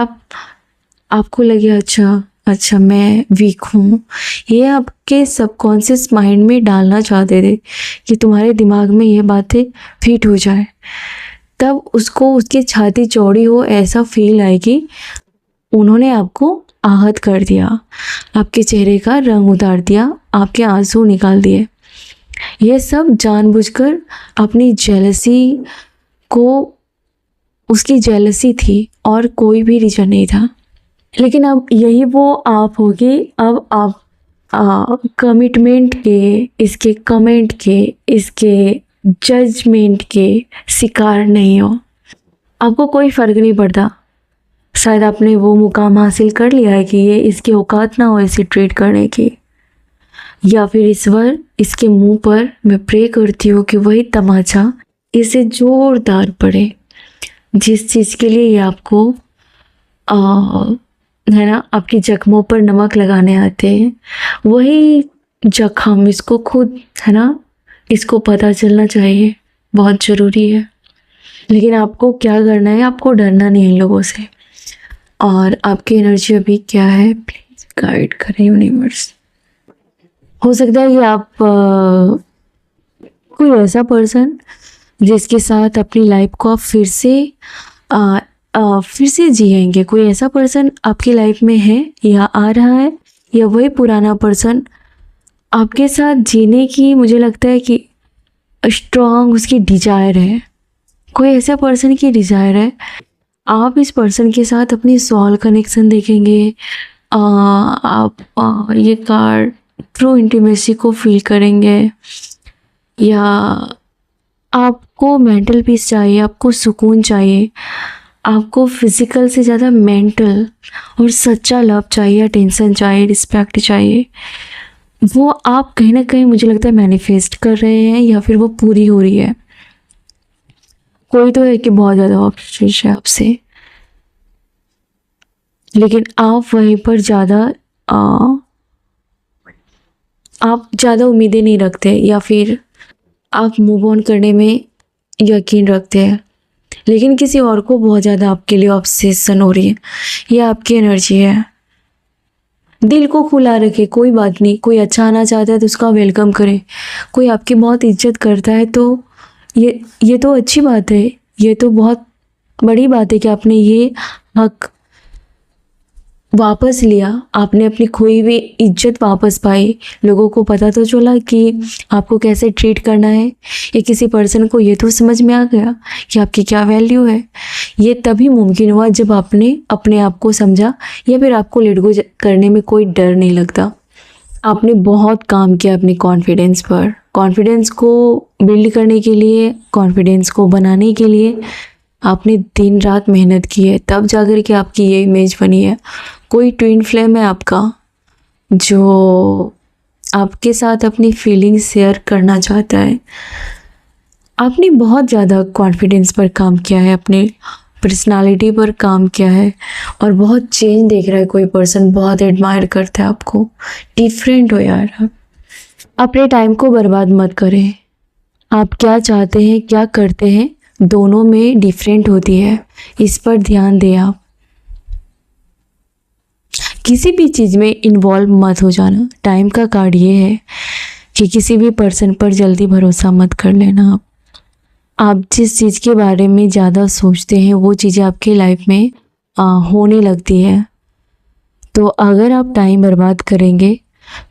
आपको लगे अच्छा मैं वीक हूँ। ये आपके सबकॉन्शियस माइंड में डालना चाहते थे कि तुम्हारे दिमाग में ये बातें फिट हो जाए, तब उसको उसकी छाती चौड़ी हो ऐसा फील आए कि उन्होंने आपको आहत कर दिया, आपके चेहरे का रंग उतार दिया, आपके आंसू निकाल दिए। ये सब जानबूझकर अपनी जेलसी को, उसकी जेलसी थी और कोई भी रीज़न नहीं था। लेकिन अब यही वो आप होगी, अब आप कमिटमेंट के, इसके कमेंट के, इसके जजमेंट के शिकार नहीं हो। आपको कोई फ़र्क नहीं पड़ता। शायद आपने वो मुकाम हासिल कर लिया है कि ये इसकी औकात ना हो ऐसे ट्रीट करने की, या फिर ईश्वर इसके मुंह पर मैं प्रे करती हूँ कि वही तमाचा इसे जोरदार पड़े जिस चीज़ के लिए ये आपको है ना, आपकी जख्मों पर नमक लगाने आते हैं, वही जख्म इसको खुद, है ना, इसको पता चलना चाहिए, बहुत ज़रूरी है। लेकिन आपको क्या करना है, आपको डरना नहीं इन लोगों से। और आपकी एनर्जी अभी क्या है, प्लीज़ गाइड करें यूनिवर्स। हो सकता है कि आप कोई ऐसा पर्सन जिसके साथ अपनी लाइफ को आप फिर से जिएंगे, कोई ऐसा पर्सन आपकी लाइफ में है या आ रहा है, या वही पुराना पर्सन आपके साथ जीने की, मुझे लगता है कि स्ट्रॉन्ग उसकी डिजायर है, कोई ऐसा पर्सन की डिजायर है। आप इस पर्सन के साथ अपनी सॉल कनेक्शन देखेंगे। आप ये कार्ड ट्रू इंटीमेसी को फील करेंगे, या आपको मेंटल पीस चाहिए, आपको सुकून चाहिए, आपको फिज़िकल से ज़्यादा मेंटल और सच्चा लव चाहिए, अटेंशन चाहिए, रिस्पेक्ट चाहिए। वो आप कहीं ना कहीं मुझे लगता है मैनिफेस्ट कर रहे हैं, या फिर वो पूरी हो रही है। कोई तो है कि बहुत ज़्यादा ऑब्सेशन है आपसे, लेकिन आप वहीं पर आप ज़्यादा उम्मीदें नहीं रखते, या फिर आप मूव ऑन करने में यकीन रखते हैं, लेकिन किसी और को बहुत ज़्यादा आपके लिए ऑब्सेशन हो रही है। ये आपकी एनर्जी है। दिल को खुला रखे, कोई बात नहीं, कोई अच्छा आना चाहता है तो उसका वेलकम करें, कोई आपकी बहुत इज्जत करता है तो ये तो अच्छी बात है, ये तो बहुत बड़ी बात है कि आपने ये हक वापस लिया, आपने अपनी खोई हुई इज्जत वापस पाई। लोगों को पता तो चला कि आपको कैसे ट्रीट करना है, या किसी पर्सन को ये तो समझ में आ गया कि आपकी क्या वैल्यू है। ये तभी मुमकिन हुआ जब आपने अपने आप को समझा, या फिर आपको लेट गो करने में कोई डर नहीं लगता। आपने बहुत काम किया अपने कॉन्फिडेंस पर, कॉन्फिडेंस को बिल्ड करने के लिए, कॉन्फिडेंस को बनाने के लिए आपने दिन रात मेहनत की है, तब जाकर के आपकी ये इमेज बनी है। कोई ट्विन फ्लेम है आपका जो आपके साथ अपनी फीलिंग्स शेयर करना चाहता है। आपने बहुत ज़्यादा कॉन्फिडेंस पर काम किया है, अपने पर्सनालिटी पर काम किया है, और बहुत चेंज देख रहा है कोई पर्सन, बहुत एडमायर करता है आपको। डिफरेंट हो यार आप। अपने टाइम को बर्बाद मत करें। आप क्या चाहते हैं, क्या करते हैं, दोनों में डिफरेंट होती है, इस पर ध्यान दें। आप किसी भी चीज़ में इन्वॉल्व मत हो जाना। टाइम का कार्ड ये है कि किसी भी पर्सन पर जल्दी भरोसा मत कर लेना। आप जिस चीज़ के बारे में ज़्यादा सोचते हैं वो चीज़ें आपकी लाइफ में होने लगती है। तो अगर आप टाइम बर्बाद करेंगे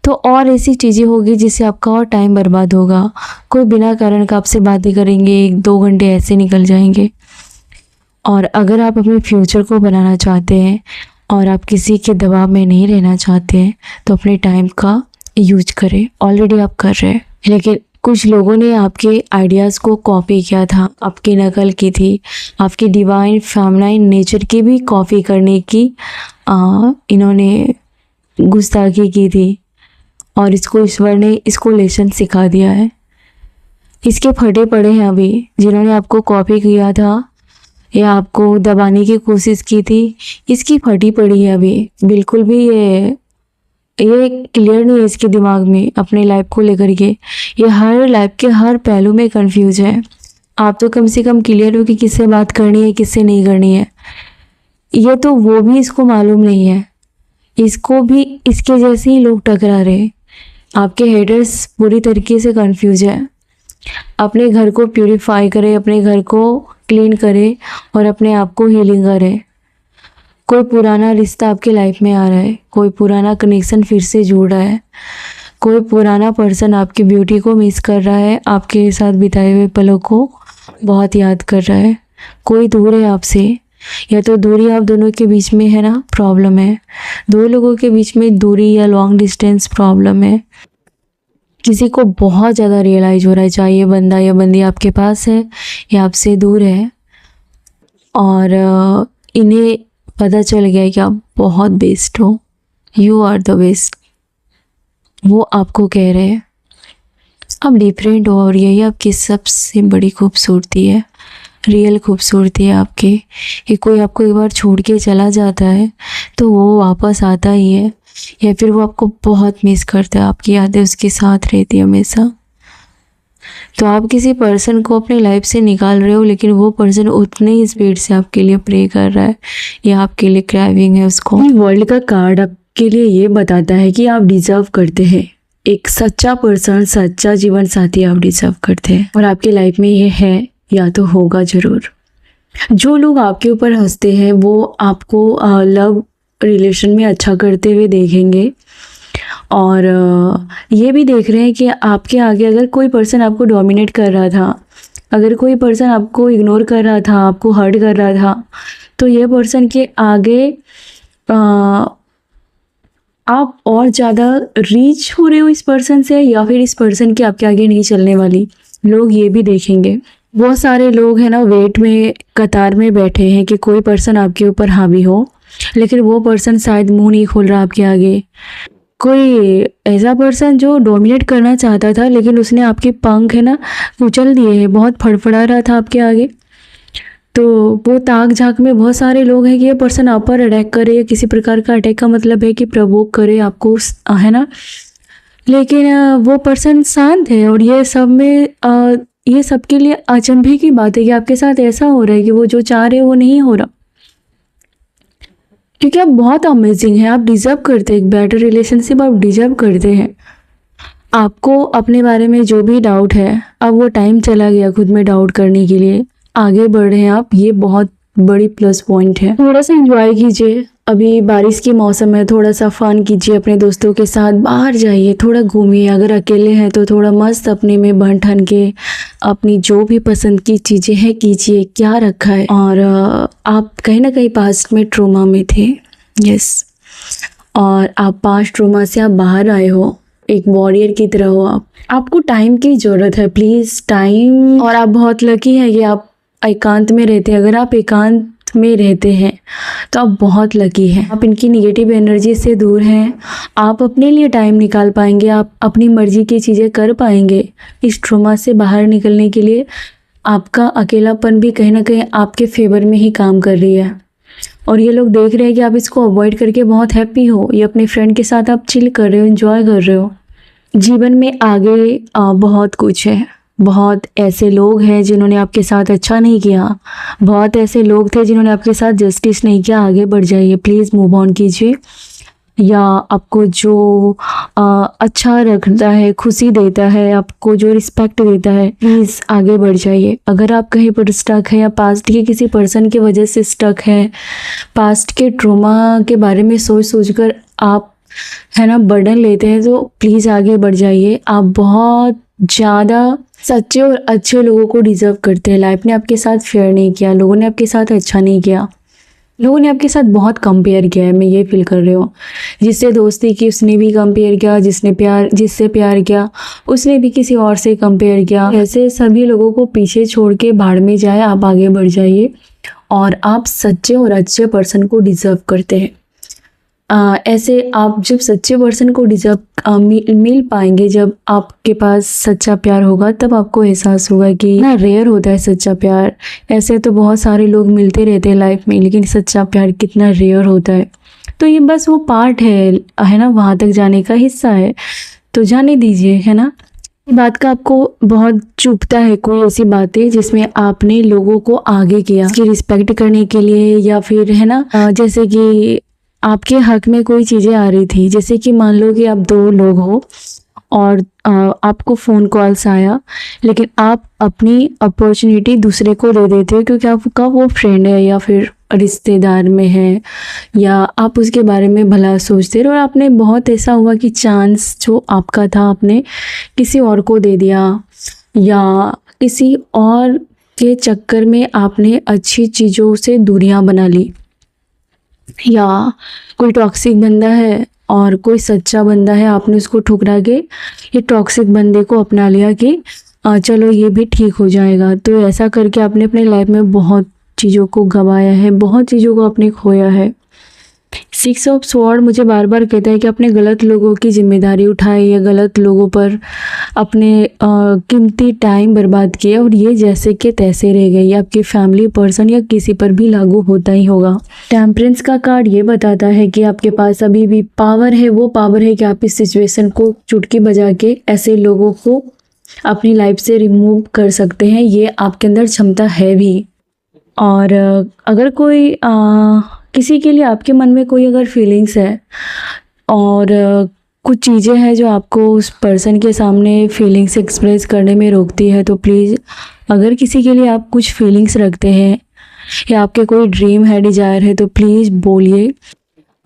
तो और ऐसी चीज़ें होगी जिससे आपका और टाइम बर्बाद होगा। कोई बिना कारण का आपसे बातें करेंगे, 1-2 घंटे ऐसे निकल जाएंगे। और अगर आप अपने फ्यूचर को बनाना चाहते हैं और आप किसी के दबाव में नहीं रहना चाहते हैं तो अपने टाइम का यूज करें। ऑलरेडी आप कर रहे हैं, लेकिन कुछ लोगों ने आपके आइडियाज़ को कॉपी किया था, आपकी नकल की थी, आपकी डिवाइन फेमिनाइन नेचर की भी कॉपी करने की इन्होंने गुस्ताखी की थी, और इसको ईश्वर ने इसको लेसन सिखा दिया है। इसके फटे पड़े हैं अभी जिन्होंने आपको कॉपी किया था या आपको दबाने की कोशिश की थी, इसकी फटी पड़ी है अभी। बिल्कुल भी ये क्लियर नहीं है इसके दिमाग में अपने लाइफ को लेकर के। ये हर लाइफ के हर पहलू में कंफ्यूज है। आप तो कम से कम क्लियर हो कि किससे बात करनी है, किससे नहीं करनी है। ये तो वो भी इसको मालूम नहीं है, इसको भी इसके जैसे ही लोग टकरा रहे। आपके हेडर्स पूरी तरीके से कंफ्यूज है। अपने घर को प्यूरिफाई करें, अपने घर को क्लीन करें और अपने आप को हीलिंग करें। कोई पुराना रिश्ता आपके लाइफ में आ रहा है, कोई पुराना कनेक्शन फिर से जुड़ रहा है, कोई पुराना पर्सन आपकी ब्यूटी को मिस कर रहा है, आपके साथ बिताए हुए पलों को बहुत याद कर रहा है। कोई दूर है आपसे, या तो दूरी आप दोनों के बीच में है ना प्रॉब्लम है, 2 लोगों के बीच में दूरी या लॉन्ग डिस्टेंस प्रॉब्लम है। किसी को बहुत ज़्यादा रियलाइज़ हो रहा है, चाहे ये बंदा या बंदी आपके पास है या आपसे दूर है, और इन्हें पता चल गया है कि आप बहुत बेस्ट हो, यू आर द बेस्ट। वो आपको कह रहे हैं आप डिफरेंट हो, और यही आपकी सबसे बड़ी खूबसूरती है, रियल खूबसूरती है आपकी। कि कोई आपको एक बार छोड़ के चला जाता है तो वो वापस आता ही है, या फिर वो आपको बहुत मिस करता है, आपकी यादें उसके साथ रहती है हमेशा। तो आप किसी पर्सन को अपनी लाइफ से निकाल रहे हो, लेकिन वो पर्सन उतने ही स्पीड से आपके लिए प्रे कर रहा है या आपके लिए क्राइविंग है उसको। वर्ल्ड का कार्ड आपके लिए ये बताता है कि आप डिजर्व करते हैं एक सच्चा पर्सन, सच्चा जीवन साथी आप डिजर्व करते हैं, और आपकी लाइफ में ये है या तो होगा ज़रूर। जो लोग आपके ऊपर हंसते हैं वो आपको लव रिलेशन में अच्छा करते हुए देखेंगे, और ये भी देख रहे हैं कि आपके आगे अगर कोई पर्सन आपको डोमिनेट कर रहा था, अगर कोई पर्सन आपको इग्नोर कर रहा था, आपको हर्ट कर रहा था, तो ये पर्सन के आगे आप और ज़्यादा रीच हो रहे हो इस पर्सन से, या फिर इस पर्सन के आपके आगे नहीं चलने वाली। लोग ये भी देखेंगे। बहुत सारे लोग हैं ना वेट में, कतार में बैठे हैं कि कोई पर्सन आपके ऊपर हावी हो, लेकिन वो पर्सन शायद मुंह नहीं खोल रहा आपके आगे। कोई ऐसा पर्सन जो डोमिनेट करना चाहता था, लेकिन उसने आपके पंख है ना कुचल दिए हैं, बहुत फड़फड़ा रहा था आपके आगे। तो वो ताक झाक में बहुत सारे लोग हैं कि ये पर्सन आप पर अटैक करे, या किसी प्रकार का अटैक का मतलब है कि प्रवोक करे आपको, है ना। लेकिन वो पर्सन शांत है, और ये सब में ये सबके लिए अचंभे की बात है कि आपके साथ ऐसा हो रहा है कि वो जो चाह रहे वो नहीं हो रहा। क्योंकि आप बहुत अमेजिंग हैं, आप डिज़र्व करते हैं एक बेटर रिलेशनशिप, आप डिज़र्व करते हैं। आपको अपने बारे में जो भी डाउट है, अब वो टाइम चला गया खुद में डाउट करने के लिए, आगे बढ़ रहे हैं आप, ये बहुत बड़ी प्लस पॉइंट है। थोड़ा सा एंजॉय कीजिए, अभी बारिश की मौसम है, थोड़ा सा फन कीजिए अपने दोस्तों के साथ, बाहर जाइए, थोड़ा घूमिए, अगर अकेले हैं तो थोड़ा मस्त अपने में बन ठन के अपनी जो भी पसंद की चीज़ें हैं कीजिए, क्या रखा है। और आप कहीं ना कहीं पास्ट में ट्रोमा में थे, यस, और आप पास्ट ट्रोमा से आप बाहर आए हो, एक वॉरियर की तरह हो आप। आपको टाइम की ज़रूरत है, प्लीज़ टाइम। और आप बहुत लकी हैं कि आप एकांत में रहते हैं। अगर आप एकांत में रहते हैं तो आप बहुत लकी हैं, आप इनकी निगेटिव एनर्जी से दूर हैं, आप अपने लिए टाइम निकाल पाएंगे, आप अपनी मर्जी की चीज़ें कर पाएंगे। इस ट्रोमा से बाहर निकलने के लिए आपका अकेलापन भी कहीं ना कहीं आपके फेवर में ही काम कर रही है, और ये लोग देख रहे हैं कि आप इसको अवॉइड करके बहुत हैप्पी हो, ये अपने फ्रेंड के साथ आप चिल कर रहे हो, एंजॉय कर रहे हो। जीवन में आगे बहुत कुछ है, बहुत ऐसे लोग हैं जिन्होंने आपके साथ अच्छा नहीं किया, बहुत ऐसे लोग थे जिन्होंने आपके साथ जस्टिस नहीं किया। आगे बढ़ जाइए, प्लीज़ मूव ऑन कीजिए, या आपको जो अच्छा रखता है, खुशी देता है, आपको जो रिस्पेक्ट देता है, प्लीज़ आगे बढ़ जाइए। अगर आप कहीं पर स्टक है या पास्ट के किसी पर्सन की वजह से स्टक है, पास्ट के ट्रॉमा के बारे में सोच सोच कर आप है ना बर्डन लेते हैं, तो प्लीज़ आगे बढ़ जाइए। आप बहुत ज़्यादा सच्चे और अच्छे लोगों को डिज़र्व करते हैं। लाइफ ने आपके साथ फेयर नहीं किया, लोगों ने आपके साथ अच्छा नहीं किया, लोगों ने आपके साथ बहुत कंपेयर किया है, मैं ये फील कर रही हूँ। जिससे दोस्ती की उसने भी कंपेयर किया, जिससे प्यार किया उसने भी किसी और से कंपेयर किया। ऐसे सभी लोगों को पीछे छोड़ के भाड़ में जाए, आप आगे बढ़ जाइए, और आप सच्चे और अच्छे पर्सन को डिज़र्व करते हैं। ऐसे आप जब सच्चे पर्सन को डिज़र्व मिल पाएंगे, जब आपके पास सच्चा प्यार होगा, तब आपको एहसास होगा कि ना रेयर होता है सच्चा प्यार। ऐसे तो बहुत सारे लोग मिलते रहते हैं लाइफ में, लेकिन सच्चा प्यार कितना रेयर होता है। तो ये बस वो पार्ट है ना, वहाँ तक जाने का हिस्सा है, तो जाने दीजिए, है ना। बात का आपको बहुत चुभता है कोई ऐसी बातें जिसमें आपने लोगों को आगे किया कि रिस्पेक्ट करने के लिए, या फिर है ना जैसे कि आपके हक में कोई चीज़ें आ रही थी, जैसे कि मान लो कि आप दो लोग हो और आपको फ़ोन कॉल्स आया, लेकिन आप अपनी अपॉर्चुनिटी दूसरे को दे देते हो क्योंकि आपका वो फ्रेंड है या फिर रिश्तेदार में है, या आप उसके बारे में भला सोचते रहो, और आपने बहुत ऐसा हुआ कि चांस जो आपका था आपने किसी और को दे दिया, या किसी और के चक्कर में आपने अच्छी चीज़ों से दूरियां बना ली, या कोई टॉक्सिक बंदा है और कोई सच्चा बंदा है, आपने उसको ठुकरा के ये टॉक्सिक बंदे को अपना लिया कि चलो ये भी ठीक हो जाएगा। तो ऐसा करके आपने अपने लाइफ में बहुत चीज़ों को गंवाया है, बहुत चीज़ों को आपने खोया है। 6 ऑफ स्वॉर्ड मुझे बार बार कहता है कि अपने गलत लोगों की जिम्मेदारी उठाए, या गलत लोगों पर अपने कीमती टाइम बर्बाद किया, और ये जैसे कि तैसे रह गई। आपकी फैमिली पर्सन या किसी पर भी लागू होता ही होगा। टेम्परेंस का कार्ड ये बताता है कि आपके पास अभी भी पावर है, वो पावर है कि आप इस सिचुएशन को चुटकी बजा के ऐसे लोगों को अपनी लाइफ से रिमूव कर सकते हैं, ये आपके अंदर क्षमता है भी। और अगर कोई किसी के लिए आपके मन में कोई अगर फीलिंग्स है, और कुछ चीज़ें हैं जो आपको उस पर्सन के सामने फीलिंग्स एक्सप्रेस करने में रोकती है, तो प्लीज़ अगर किसी के लिए आप कुछ फीलिंग्स रखते हैं, या आपके कोई ड्रीम है, डिज़ायर है, तो प्लीज़ बोलिए।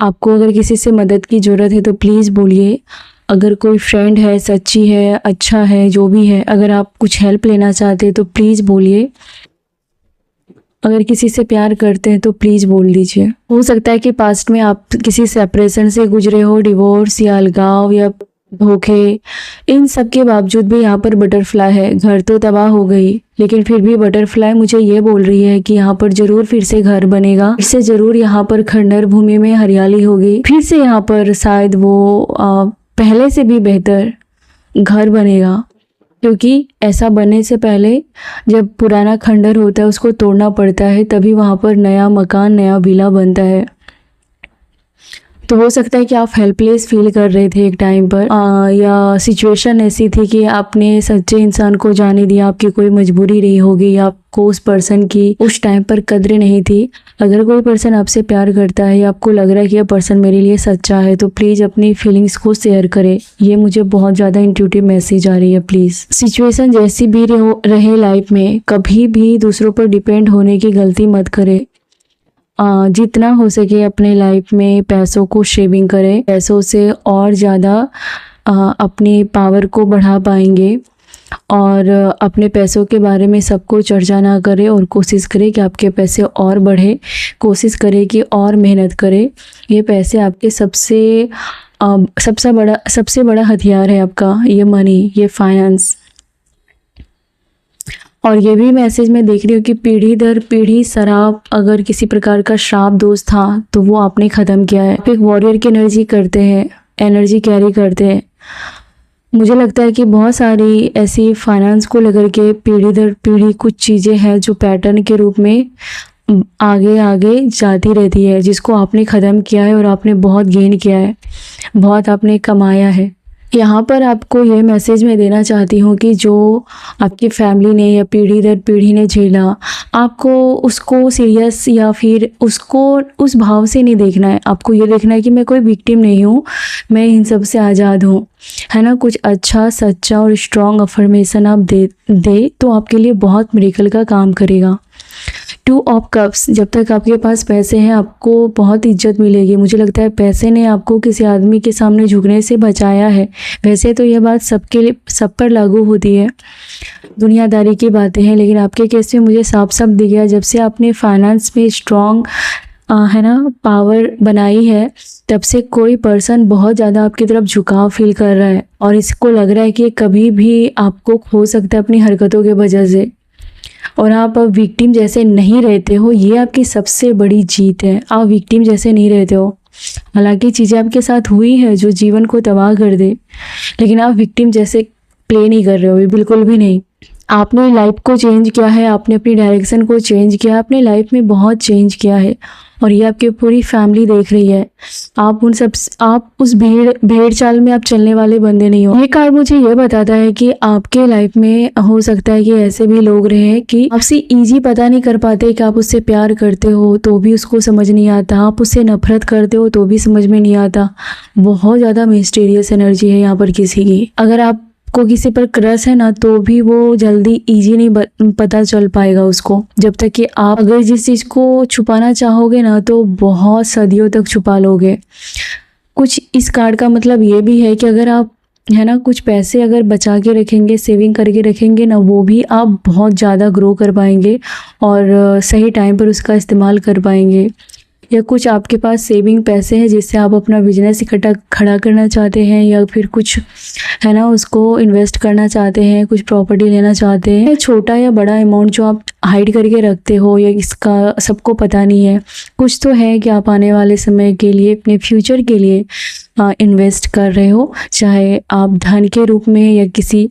आपको अगर किसी से मदद की ज़रूरत है तो प्लीज़ बोलिए। अगर कोई फ्रेंड है, सच्ची है, अच्छा है, जो भी है, अगर आप कुछ हेल्प लेना चाहते हैं तो प्लीज़ बोलिए। अगर किसी से प्यार करते हैं तो प्लीज़ बोल दीजिए। हो सकता है कि पास्ट में आप किसी सेपरेशन से गुजरे हो, डिवोर्स या अलगाव या धोखे, इन सब के बावजूद भी यहाँ पर बटरफ्लाई है। घर तो तबाह हो गई, लेकिन फिर भी बटरफ्लाई मुझे ये बोल रही है कि यहाँ पर ज़रूर फिर से घर बनेगा, फिर से ज़रूर यहाँ पर खंडर भूमि में हरियाली होगी, फिर से यहाँ पर शायद वो पहले से भी बेहतर घर बनेगा। क्योंकि ऐसा बनने से पहले जब पुराना खंडर होता है उसको तोड़ना पड़ता है, तभी वहाँ पर नया मकान, नया विला बनता है। तो हो सकता है कि आप हेल्पलेस फील कर रहे थे एक टाइम पर, या सिचुएशन ऐसी थी कि आपने सच्चे इंसान को जाने दिया, आपकी कोई मजबूरी रही होगी, या आपको उस पर्सन की उस टाइम पर कद्र नहीं थी। अगर कोई पर्सन आपसे प्यार करता है या आपको लग रहा है कि यह पर्सन मेरे लिए सच्चा है, तो प्लीज़ अपनी फीलिंग्स को शेयर करें। ये मुझे बहुत ज़्यादा इंट्यूटिव मैसेज आ रही है। प्लीज़, सिचुएशन जैसी भी रहे लाइफ में, कभी भी दूसरों पर डिपेंड होने की गलती मत करें। जितना हो सके अपने लाइफ में पैसों को शेविंग करें, पैसों से और ज़्यादा अपनी पावर को बढ़ा पाएंगे। और अपने पैसों के बारे में सबको चर्चा ना करें, और कोशिश करें कि आपके पैसे और बढ़े, कोशिश करें कि और मेहनत करें। ये पैसे आपके सबसे बड़ा हथियार है आपका, ये मनी, ये फाइनेंस। और ये भी मैसेज मैं देख रही हूँ कि पीढ़ी दर पीढ़ी शराब अगर किसी प्रकार का श्राप दोष था तो वो आपने ख़त्म किया है। आप एक वॉरियर की एनर्जी कैरी करते हैं। मुझे लगता है कि बहुत सारी ऐसी फाइनेंस को लेकर के पीढ़ी दर पीढ़ी कुछ चीज़ें हैं जो पैटर्न के रूप में आगे आगे जाती रहती है, जिसको आपने ख़त्म किया है और आपने बहुत गेन किया है, बहुत आपने कमाया है। यहाँ पर आपको ये मैसेज मैं देना चाहती हूँ कि जो आपकी फैमिली ने या पीढ़ी दर पीढ़ी ने झेला, आपको उसको सीरियस या फिर उसको उस भाव से नहीं देखना है। आपको ये देखना है कि मैं कोई विक्टिम नहीं हूँ, मैं इन सब से आज़ाद हूँ, है ना। कुछ अच्छा, सच्चा और स्ट्रॉन्ग अफर्मेशन आप दे तो आपके लिए बहुत मिरेकल का काम करेगा। 2 ऑफ कप्स, जब तक आपके पास पैसे हैं आपको बहुत इज्जत मिलेगी। मुझे लगता है पैसे ने आपको किसी आदमी के सामने झुकने से बचाया है। वैसे तो यह बात सब पर लागू होती है, दुनियादारी की बातें हैं, लेकिन आपके केस में मुझे साफ साफ दिख गया, जब से आपने फाइनेंस में स्ट्रॉन्ग है ना पावर बनाई है, तब से कोई पर्सन बहुत ज़्यादा आपकी तरफ झुकाव फील कर रहा है, और इसको लग रहा है कि कभी भी आपको खो सकता है अपनी हरकतों के वजह से। और आप अब विक्टिम जैसे नहीं रहते हो, ये आपकी सबसे बड़ी जीत है। आप विक्टिम जैसे नहीं रहते हो। हालांकि चीज़ें आपके साथ हुई है जो जीवन को तबाह कर दे, लेकिन आप विक्टिम जैसे प्ले नहीं कर रहे हो, बिल्कुल भी नहीं। आपने लाइफ को चेंज किया है, आपने अपनी डायरेक्शन को चेंज किया, आपने लाइफ में बहुत चेंज किया है, और ये आपकी पूरी फैमिली देख रही है। आप उस भेड़ चाल में आप चलने वाले बंदे नहीं हो। ये कार्ड मुझे ये बताता है कि आपके लाइफ में हो सकता है कि ऐसे भी लोग रहे कि आपसे इजी पता नहीं कर पाते कि आप उससे प्यार करते हो तो भी उसको समझ नहीं आता, आप उससे नफरत करते हो तो भी समझ में नहीं आता। बहुत ज़्यादा मिस्टीरियस एनर्जी है यहाँ पर किसी की। अगर आप को किसी पर क्रश है ना, तो भी वो जल्दी इजी नहीं पता चल पाएगा उसको, जब तक कि आप अगर जिस चीज़ को छुपाना चाहोगे ना तो बहुत सदियों तक छुपा लोगे। कुछ इस कार्ड का मतलब ये भी है कि अगर आप है ना कुछ पैसे अगर बचा के रखेंगे, सेविंग करके रखेंगे ना, वो भी आप बहुत ज़्यादा ग्रो कर पाएंगे और सही टाइम पर उसका इस्तेमाल कर पाएंगे। या कुछ आपके पास सेविंग पैसे हैं जिससे आप अपना बिजनेस इकट्ठा खड़ा करना चाहते हैं, या फिर कुछ है ना उसको इन्वेस्ट करना चाहते हैं, कुछ प्रॉपर्टी लेना चाहते हैं। छोटा या बड़ा अमाउंट जो आप हाइड करके रखते हो, या इसका सबको पता नहीं है, कुछ तो है कि आप आने वाले समय के लिए, अपने फ्यूचर के लिए इन्वेस्ट कर रहे हो, चाहे आप धन के रूप में या किसी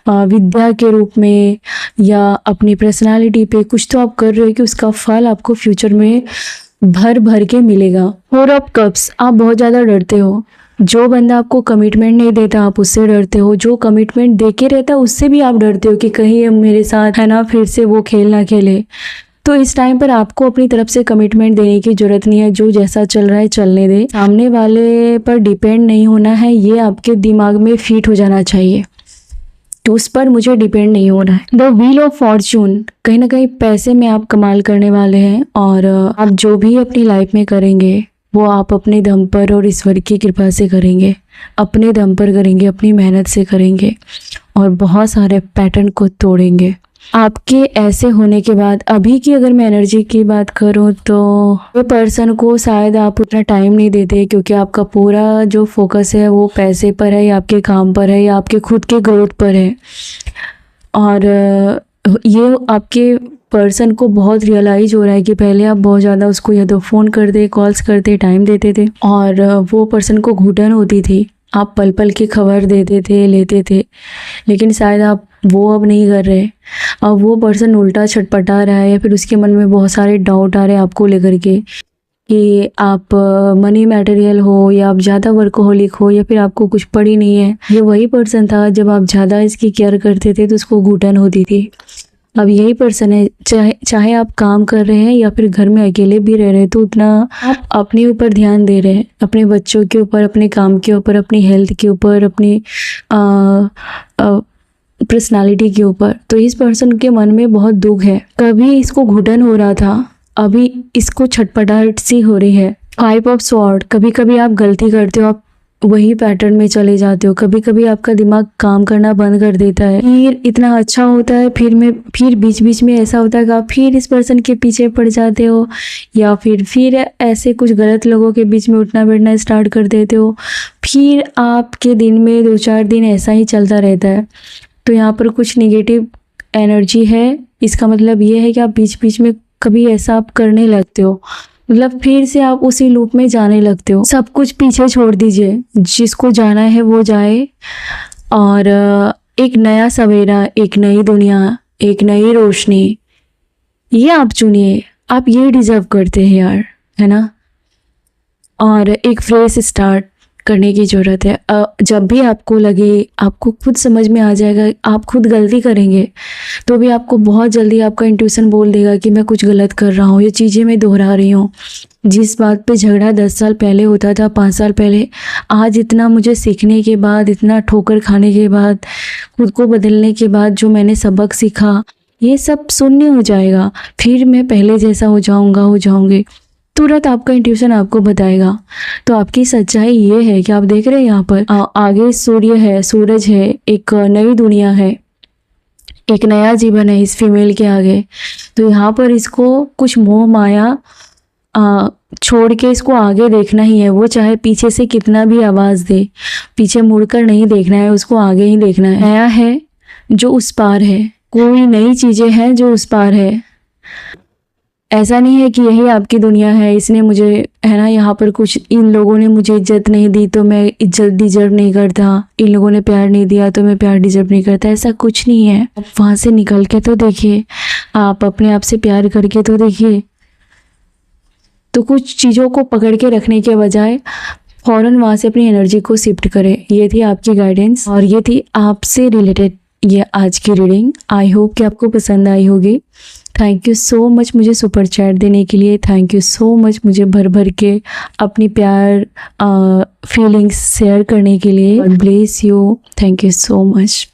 विद्या के रूप में या अपनी पर्सनालिटी पे, कुछ तो आप कर रहे हो कि उसका फल आपको फ्यूचर में भर भर के मिलेगा। 4 ऑफ कप्स, आप बहुत ज़्यादा डरते हो। जो बंदा आपको कमिटमेंट नहीं देता आप उससे डरते हो, जो कमिटमेंट दे के रहता है उससे भी आप डरते हो कि कहीं मेरे साथ है ना फिर से वो खेल ना खेले। तो इस टाइम पर आपको अपनी तरफ से कमिटमेंट देने की ज़रूरत नहीं है। जो जैसा चल रहा है चलने दे, सामने वाले पर डिपेंड नहीं होना है, ये आपके दिमाग में फिट हो जाना चाहिए। तो उस पर मुझे डिपेंड नहीं होना है। द व्हील ऑफ फॉर्च्यून, कहीं ना कहीं पैसे में आप कमाल करने वाले हैं, और आप जो भी अपनी लाइफ में करेंगे वो आप अपने दम पर और ईश्वर की कृपा से करेंगे, अपने दम पर करेंगे, अपनी मेहनत से करेंगे, और बहुत सारे पैटर्न को तोड़ेंगे। आपके ऐसे होने के बाद अभी की अगर मैं एनर्जी की बात करूं तो वो पर्सन को शायद आप उतना टाइम नहीं देते, क्योंकि आपका पूरा जो फोकस है वो पैसे पर है, या आपके काम पर है, या आपके खुद के ग्रोथ पर है। और ये आपके पर्सन को बहुत रियलाइज़ हो रहा है कि पहले आप बहुत ज़्यादा उसको या तो फ़ोन करते, कॉल्स करते, टाइम देते थे, और वो पर्सन को घुटन होती थी, आप पल पल की खबर देते थे, लेते थे, लेकिन शायद आप वो अब नहीं कर रहे। अब वो पर्सन उल्टा छटपटा रहा है, या फिर उसके मन में बहुत सारे डाउट आ रहे हैं आपको लेकर के कि आप मनी मटेरियल हो या आप ज़्यादा वर्कहोलिक हो या फिर आपको कुछ पड़ी नहीं है। ये वही पर्सन था जब आप ज़्यादा इसकी केयर करते थे तो उसको घुटन होती थी। अब यही पर्सन है, चाहे आप काम कर रहे हैं या फिर घर में अकेले भी रह रहे हैं, तो उतना आप अपने ऊपर ध्यान दे रहे हैं, अपने बच्चों के ऊपर, अपने काम के ऊपर, अपनी हेल्थ के ऊपर, अपनी पर्सनालिटी के ऊपर। तो इस पर्सन के मन में बहुत दुख है। कभी इसको घुटन हो रहा था, अभी इसको छटपटाहट सी हो रही है। 5 ऑफ स्वॉर्ड, कभी कभी आप गलती करते हो, आप वही पैटर्न में चले जाते हो। कभी कभी आपका दिमाग काम करना बंद कर देता है, फिर इतना अच्छा होता है, फिर बीच बीच में ऐसा होता है कि आप फिर इस पर्सन के पीछे पड़ जाते हो या फिर ऐसे कुछ गलत लोगों के बीच में उठना बैठना स्टार्ट कर देते हो। फिर आपके दिन में 2-4 दिन ऐसा ही चलता रहता है। तो यहाँ पर कुछ नेगेटिव एनर्जी है। इसका मतलब ये है कि आप बीच बीच में कभी ऐसा आप करने लगते हो, मतलब फिर से आप उसी लूप में जाने लगते हो। सब कुछ पीछे छोड़ दीजिए, जिसको जाना है वो जाए और एक नया सवेरा, एक नई दुनिया, एक नई रोशनी, ये आप चुनिए। आप ये डिजर्व करते हैं यार, है ना। और एक फ्रेश स्टार्ट करने की ज़रूरत है। जब भी आपको लगे, आपको खुद समझ में आ जाएगा, आप खुद गलती करेंगे तो भी आपको बहुत जल्दी आपका इंट्यूशन बोल देगा कि मैं कुछ गलत कर रहा हूँ, ये चीज़ें मैं दोहरा रही हूँ। जिस बात पे झगड़ा 10 साल पहले होता था, 5 साल पहले, आज इतना मुझे सीखने के बाद, इतना ठोकर खाने के बाद, खुद को बदलने के बाद जो मैंने सबक सीखा, ये सब शून्य हो जाएगा। फिर मैं पहले जैसा हो जाऊँगी। तुरंत आपका इंट्यूशन आपको बताएगा। तो आपकी सच्चाई ये है कि आप देख रहे हैं यहाँ पर आगे सूर्य है, सूरज है, एक नई दुनिया है, एक नया जीवन है इस फीमेल के आगे। तो यहाँ पर इसको कुछ मोह माया छोड़ के इसको आगे देखना ही है। वो चाहे पीछे से कितना भी आवाज़ दे, पीछे मुड़कर नहीं देखना है, उसको आगे ही देखना है। नया है जो उस पार है, कोई नई चीज़ें हैं जो उस पार है। ऐसा नहीं है कि यही आपकी दुनिया है, इसने मुझे, है ना, यहाँ पर कुछ, इन लोगों ने मुझे इज्जत नहीं दी तो मैं इज्जत डिजर्व नहीं करता, इन लोगों ने प्यार नहीं दिया तो मैं प्यार डिजर्व नहीं करता। ऐसा कुछ नहीं है। आप वहाँ से निकल के तो देखिए, आप अपने आप से प्यार करके तो देखिए। तो कुछ चीज़ों को पकड़ के रखने के बजाय फ़ौरन वहाँ से अपनी एनर्जी को शिफ्ट करें। ये थी आपकी गाइडेंस और ये थी आपसे रिलेटेड ये आज की रीडिंग। आई होप कि आपको पसंद आई होगी। थैंक यू सो मच मुझे सुपर चैट देने के लिए। थैंक यू सो मच मुझे भर भर के अपनी प्यार फीलिंग्स शेयर करने के लिए। God bless you. Thank you so much.